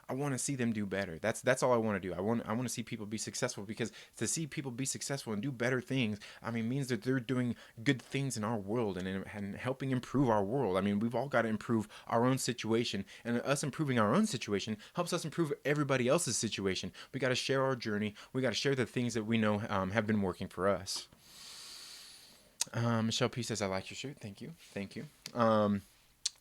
I want to see them do better. That's all I want to do. I want to see people be successful, because to see people be successful and do better things, I mean, means that they're doing good things in our world, and helping improve our world. I mean, we've all got to improve our own situation, and us improving our own situation helps us improve everybody else's situation. We got to share our journey. We got to share the things that we know have been working for us. Michelle P says, "I like your shirt. Thank you, thank you."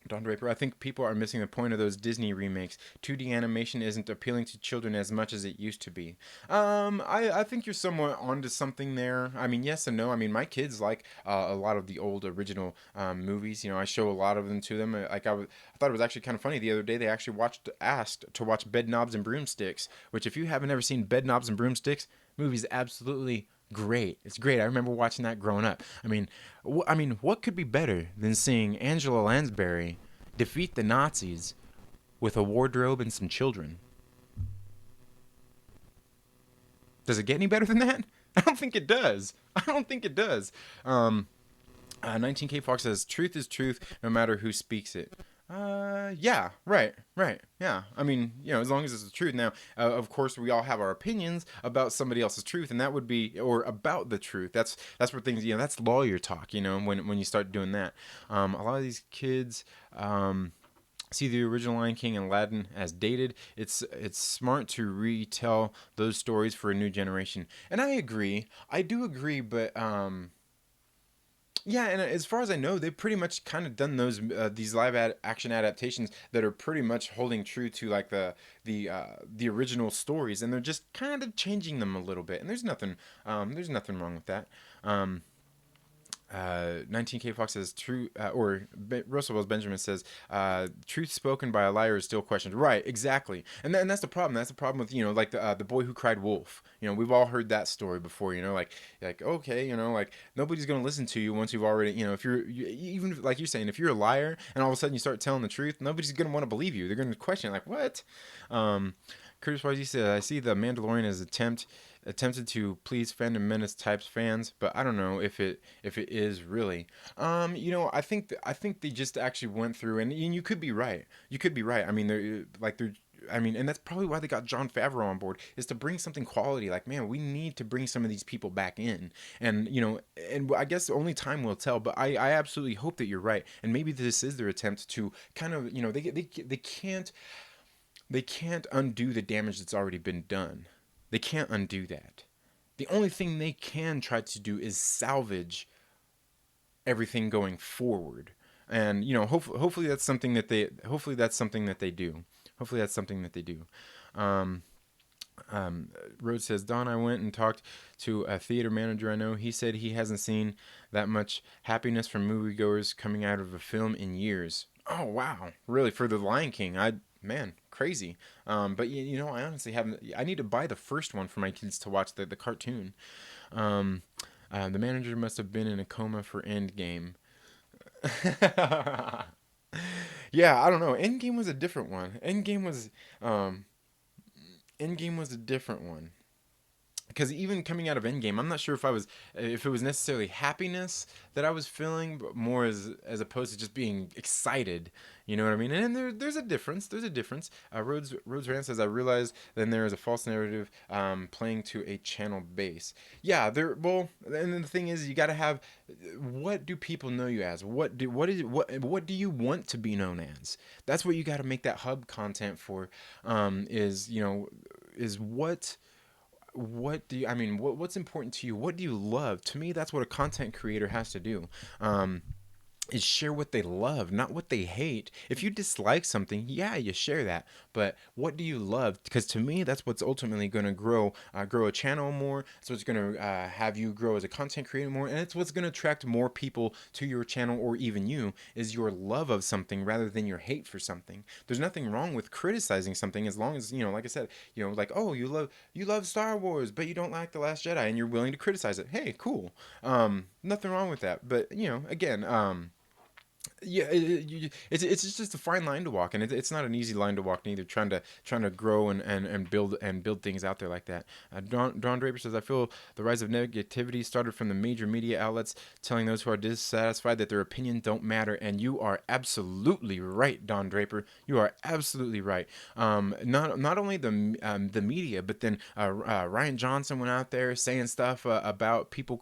Don Draper, I think people are missing the point of those Disney remakes. 2D animation isn't appealing to children as much as it used to be. I think you're somewhat onto something there. I mean, yes and no. I mean, my kids like a lot of the old original movies. You know, I show a lot of them to them. I thought it was actually kind of funny the other day. They actually asked to watch Bed Knobs and Broomsticks, which, if you haven't ever seen Bed Knobs and Broomsticks, movie's absolutely great. It's great. I remember watching that growing up. I mean, what could be better than seeing Angela Lansbury defeat the Nazis with a wardrobe and some children? Does it get any better than that? I don't think it does. I don't think it does. 19K Fox says, "Truth is truth, no matter who speaks it." Yeah, right, yeah. I mean, as long as it's the truth. Now, of course, we all have our opinions about somebody else's truth, and that would be, or about the truth. That's where things, that's lawyer talk. When you start doing that, a lot of these kids, see the original Lion King and Aladdin as dated. It's smart to retell those stories for a new generation, and I agree. I do agree, but yeah, and as far as I know, they've pretty much kind of done these action adaptations that are pretty much holding true to like the original stories, and they're just kind of changing them a little bit. And there's nothing wrong with that. 19K Fox says, "True," Russell Wells Benjamin says, "Truth spoken by a liar is still questioned." Right, exactly, and that's the problem. That's the problem with like the boy who cried wolf. We've all heard that story before. Like okay, like nobody's gonna listen to you once you've already, if even like you're saying, if you're a liar and all of a sudden you start telling the truth, nobody's gonna want to believe you. They're gonna question like what. Curtis Wise said, "I see the Mandalorian as attempted to please Fandom Menace types fans, but I don't know if it is really. I think they just actually went through, and you could be right. You could be right. I mean, and that's probably why they got Jon Favreau on board, is to bring something quality. Like, man, we need to bring some of these people back in, and I guess only time will tell. But I absolutely hope that you're right, and maybe this is their attempt to kind of, they can't undo the damage that's already been done. They can't undo that. The only thing they can try to do is salvage everything going forward. And hopefully that's something that they do. Hopefully that's something that they do. Rhodes says, "Don, I went and talked to a theater manager I know. He said he hasn't seen that much happiness from moviegoers coming out of a film in years." Oh wow, really? For the Lion King? Man, crazy. But I honestly haven't. I need to buy the first one for my kids to watch the cartoon. The manager must have been in a coma for Endgame. Yeah, I don't know. Endgame was a different one. Endgame was a different one. Because even coming out of Endgame, I'm not sure if it was necessarily happiness that I was feeling, but more as opposed to just being excited. You know what I mean? And there's a difference. There's a difference. Rhodes Rand says, "I realized then there is a false narrative playing to a channel base." Yeah, well, and then the thing is, you got to have, what do people know you as? What do you want to be known as? That's what you got to make that hub content for. Is what's important to you? What do you love? To me, that's what a content creator has to do. Is share what they love, not what they hate. If you dislike something, yeah, you share that. But what do you love? Because to me, that's what's ultimately going to grow a channel more. It's what's going to have you grow as a content creator more, and it's what's going to attract more people to your channel, or even you, is your love of something rather than your hate for something. There's nothing wrong with criticizing something, as long as, like I said, like, oh, you love Star Wars, but you don't like The Last Jedi, and you're willing to criticize it. Hey, cool. Nothing wrong with that. But again, Yeah, it's just a fine line to walk, and it's not an easy line to walk neither. Trying to grow and build things out there like that. Don Draper says, I feel the rise of negativity started from the major media outlets telling those who are dissatisfied that their opinion don't matter, and you are absolutely right, Don Draper. You are absolutely right. Not only the media, but then Ryan Johnson went out there saying stuff about people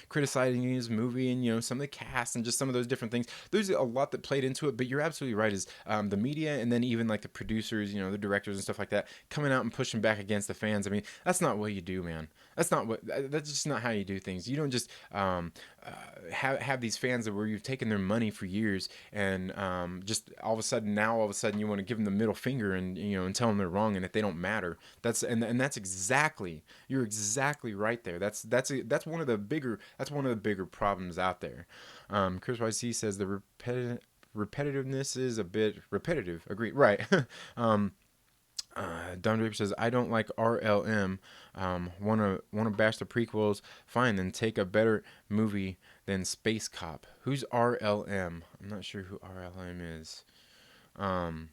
criticizing his movie, and some of the cast and just some of those different things. There's a lot that played into it, but you're absolutely right. Is the media, and then even like the producers, the directors and stuff like that, coming out and pushing back against the fans. I mean, that's not what you do, man. That's just not how you do things. You don't just have these fans that where you've taken their money for years, and just all of a sudden you want to give them the middle finger, and tell them they're wrong and that they don't matter. That's exactly, you're exactly right there. That's one of the bigger problems out there. Chris YC says the repetitiveness is a bit repetitive. Agreed. Right. Don Draper says, I don't like RLM. Wanna bash the prequels? Fine, then take a better movie than Space Cop. Who's RLM? I'm not sure who RLM is. Um,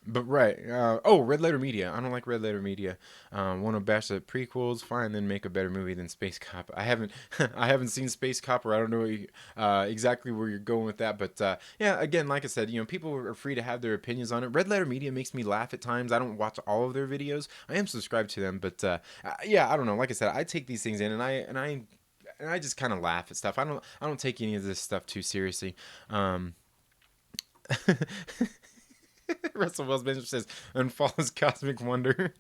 but right. Red Letter Media. I don't like Red Letter Media. Want to bash the prequels? Fine, then make a better movie than Space Cop. I haven't, I haven't seen Space Cop, or I don't know exactly where you're going with that. But yeah, again, like I said, people are free to have their opinions on it. Red Letter Media makes me laugh at times. I don't watch all of their videos. I am subscribed to them, but yeah, I don't know. Like I said, I take these things in, and I just kind of laugh at stuff. I don't take any of this stuff too seriously. Um, Russell Wells Benjamin says unfollows Cosmic Wonder.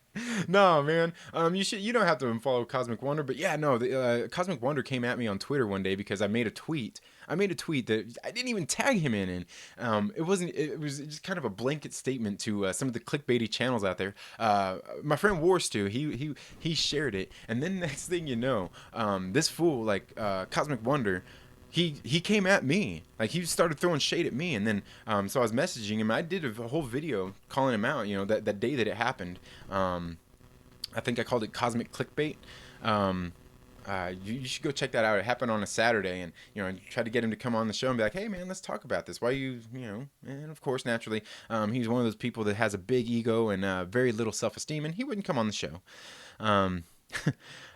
No, man. You don't have to unfollow Cosmic Wonder, but yeah, no. The Cosmic Wonder came at me on Twitter one day because I made a tweet. I made a tweet that I didn't even tag him in, and it wasn't. It was just kind of a blanket statement to some of the clickbaity channels out there. My friend Warstu, he shared it, and then next thing you know, this fool like Cosmic Wonder, he came at me, like he started throwing shade at me, and then so I was messaging him. I did a whole video calling him out, that day that it happened. I think I called it Cosmic Clickbait. You should go check that out. It happened on a Saturday, and I tried to get him to come on the show and be like, hey man, let's talk about this. Why and of course naturally, he's one of those people that has a big ego and very little self-esteem, and he wouldn't come on the show. um,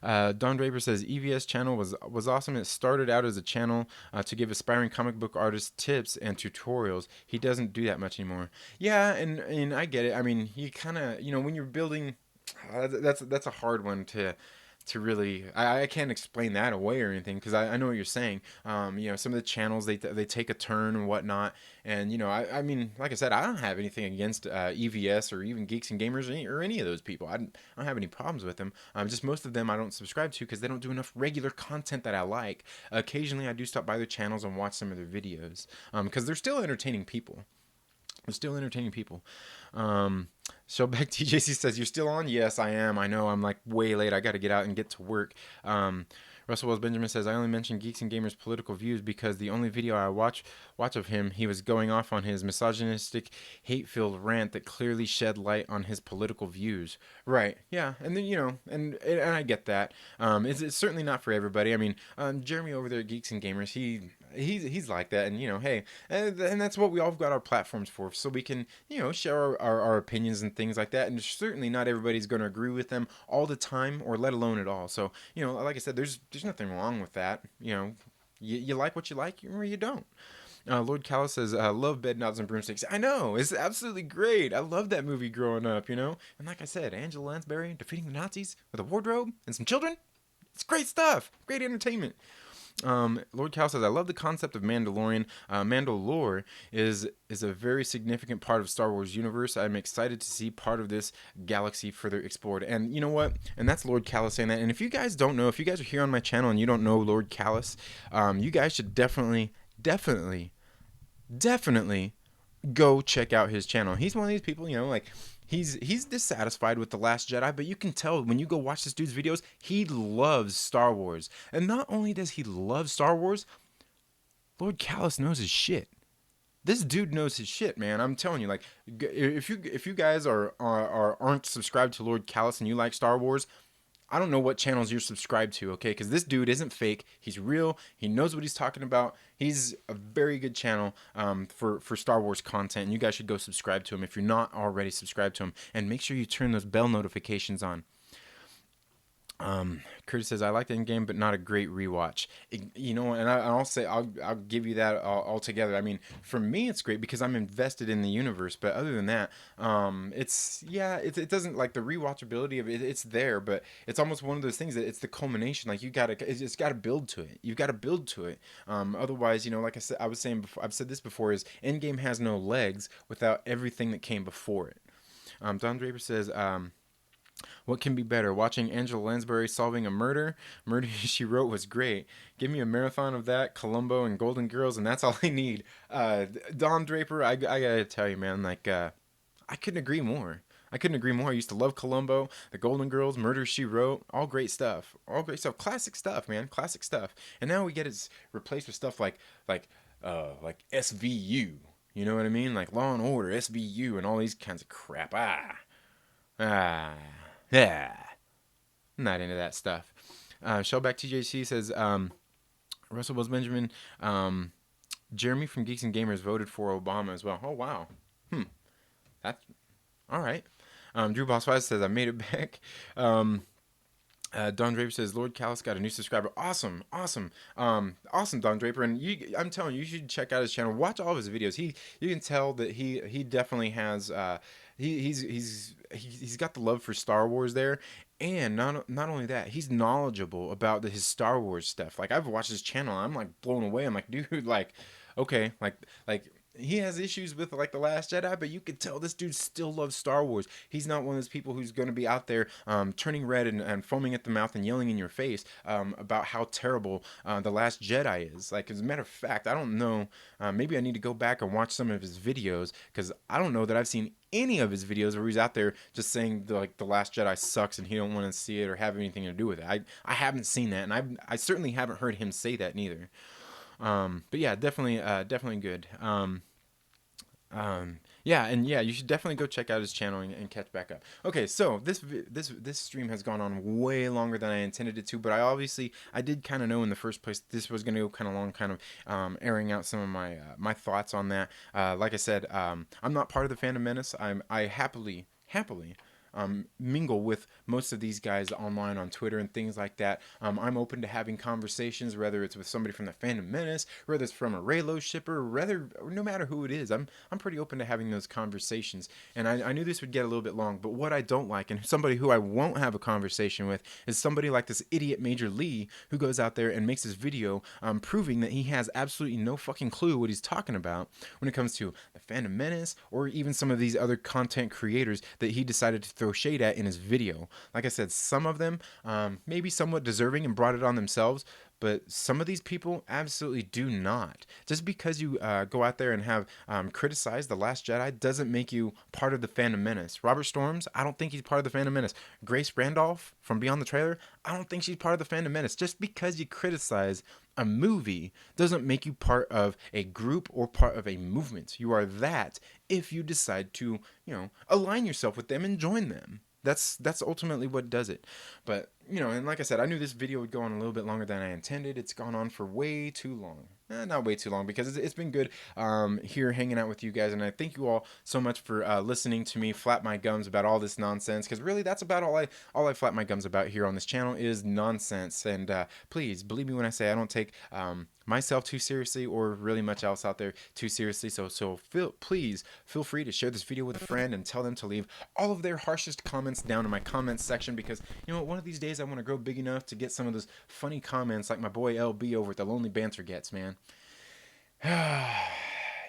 Don Draper says EVS channel was awesome. It started out as a channel to give aspiring comic book artists tips and tutorials. He doesn't do that much anymore. Yeah, and I get it. I mean, you kind of when you're building, that's a hard one to really, I can't explain that away or anything, because I know what you're saying. Some of the channels, they take a turn and whatnot, and I mean, like I said, I don't have anything against EVS or even Geeks and Gamers or any of those people. I don't have any problems with them. Just most of them I don't subscribe to because they don't do enough regular content that I like. Occasionally I do stop by their channels and watch some of their videos, because they're still entertaining people. They're still entertaining people. Shellback TJC says, you're still on? Yes, I am. I know I'm like way late. I got to get out and get to work. Russell Wells Benjamin says, I only mentioned Geeks and Gamers' political views because the only video I watch of him, he was going off on his misogynistic, hate-filled rant that clearly shed light on his political views. Right, yeah, and then, and I get that. It's certainly not for everybody. I mean, Jeremy over there at Geeks and Gamers, he's like that, and hey, and that's what we all got our platforms for, so we can share our opinions and things like that. And certainly not everybody's going to agree with them all the time, or let alone at all. So like I said, there's nothing wrong with that. You like what you like, or you don't. Lord Callis says, love Bed Knobs and Broomsticks. I know, it's absolutely great. I loved that movie growing up, and like I said, Angela Lansbury defeating the Nazis with a wardrobe and some children. It's great stuff, great entertainment. Lord Cal says, I love the concept of Mandalorian. Mandalore is a very significant part of Star Wars universe. I'm excited to see part of this galaxy further explored. And you know what? And that's Lord Callis saying that. And if you guys don't know, if you guys are here on my channel and you don't know Lord Callis, you guys should definitely go check out his channel. He's one of these people, like he's dissatisfied with The Last Jedi, but you can tell when you go watch this dude's videos, he loves Star Wars. And not only does he love Star Wars, Lord Callis knows his shit. This dude knows his shit, man. I'm telling you, like, if you guys aren't subscribed to Lord Callis and you like Star Wars, I don't know what channels you're subscribed to, okay? Because this dude isn't fake. He's real. He knows what he's talking about. He's a very good channel for Star Wars content, and you guys should go subscribe to him if you're not already subscribed to him. And make sure you turn those bell notifications on. Curtis says, I like the game, but not a great rewatch. You know, and I'll say, I'll give you that altogether. I mean, for me, it's great because I'm invested in the universe. But other than that, it doesn't, like, the rewatchability of it. It's there, but it's almost one of those things that it's the culmination. Like, it's got to build to it. You've got to build to it. Otherwise, you know, like I was saying before, I've said this before, is Endgame has no legs without everything that came before it. Don Draper says, what can be better? Watching Angela Lansbury solving a murder? Murder She Wrote was great. Give me a marathon of that, Columbo and Golden Girls, and that's all I need. Don Draper, I gotta tell you, man, like, I couldn't agree more. I couldn't agree more. I used to love Columbo, the Golden Girls, Murder She Wrote, all great stuff. All great stuff. Classic stuff, man. Classic stuff. And now we get it replaced with stuff like SVU. You know what I mean? Like Law and Order, SVU, and all these kinds of crap. Yeah, I'm not into that stuff. Shellback TJC says, Russell Wells Benjamin, Jeremy from Geeks and Gamers voted for Obama as well. Oh, wow. That's all right. Drew Boss 5 says, I made it back. Don Draper says, Lord Callus got a new subscriber. Awesome, Don Draper. And I'm telling you, you should check out his channel. Watch all of his videos. You can tell that he definitely has he's got the love for Star Wars there. And not only that, he's knowledgeable about his Star Wars stuff. Like, I've watched his channel, I'm like blown away. I'm like, dude, like, okay, like he has issues with, like, The Last Jedi, but you could tell this dude still loves Star Wars. He's not one of those people who's going to be out there turning red and foaming at the mouth and yelling in your face about how terrible The Last Jedi is. Like, as a matter of fact, I don't know, maybe I need to go back and watch some of his videos, because I don't know that I've seen any of his videos where he's out there just saying The Last Jedi sucks and he don't want to see it or have anything to do with it. I haven't seen that, and I certainly haven't heard him say that neither. But yeah, definitely good. You should definitely go check out his channel and catch back up. Okay, so this stream has gone on way longer than I intended it to, but I did kind of know in the first place this was going to go kind of long, kind of airing out some of my thoughts on that. Like I said, I'm not part of the Fandom Menace. I happily mingle with most of these guys online on Twitter and things like that. I'm open to having conversations, whether it's with somebody from the Fandom Menace, whether it's from a Raylo shipper, no matter who it is. I'm pretty open to having those conversations. And I knew this would get a little bit long, but what I don't like, and somebody who I won't have a conversation with, is somebody like this idiot Major Lee, who goes out there and makes this video proving that he has absolutely no fucking clue what he's talking about when it comes to the Fandom Menace, or even some of these other content creators that he decided to throw shade at in his video. Like I said, some of them maybe somewhat deserving and brought it on themselves, but some of these people absolutely do not. Just because you go out there and have criticized The Last Jedi doesn't make you part of the Fandom Menace. Robert Storms, I don't think he's part of the Fandom Menace. Grace Randolph from Beyond the Trailer, I don't think she's part of the Fandom Menace. Just because you criticize a movie doesn't make you part of a group or part of a movement. You are that if you decide to, align yourself with them and join them. That's ultimately what does it. But, and like I said, I knew this video would go on a little bit longer than I intended. It's gone on for way too long. Not way too long, because it's been good here hanging out with you guys. And I thank you all so much for listening to me flap my gums about all this nonsense, because really that's about all I flap my gums about here on this channel is nonsense. And please believe me when I say I don't take myself too seriously, or really much else out there too seriously. So please feel free to share this video with a friend and tell them to leave all of their harshest comments down in my comments section, because one of these days I want to grow big enough to get some of those funny comments like my boy LB over at the Lonely Banter gets, man.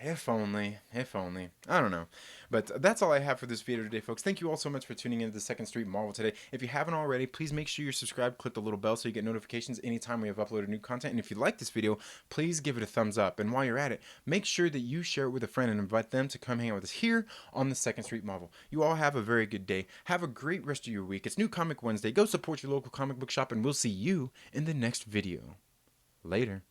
If only. I don't know. But that's all I have for this video today, folks. Thank you all so much for tuning into the Second Street Marvel today. If you haven't already, please make sure you're subscribed. Click the little bell so you get notifications anytime we have uploaded new content. And if you like this video, please give it a thumbs up. And while you're at it, make sure that you share it with a friend and invite them to come hang out with us here on the Second Street Marvel. You all have a very good day. Have a great rest of your week. It's New Comic Wednesday. Go support your local comic book shop, and we'll see you in the next video. Later.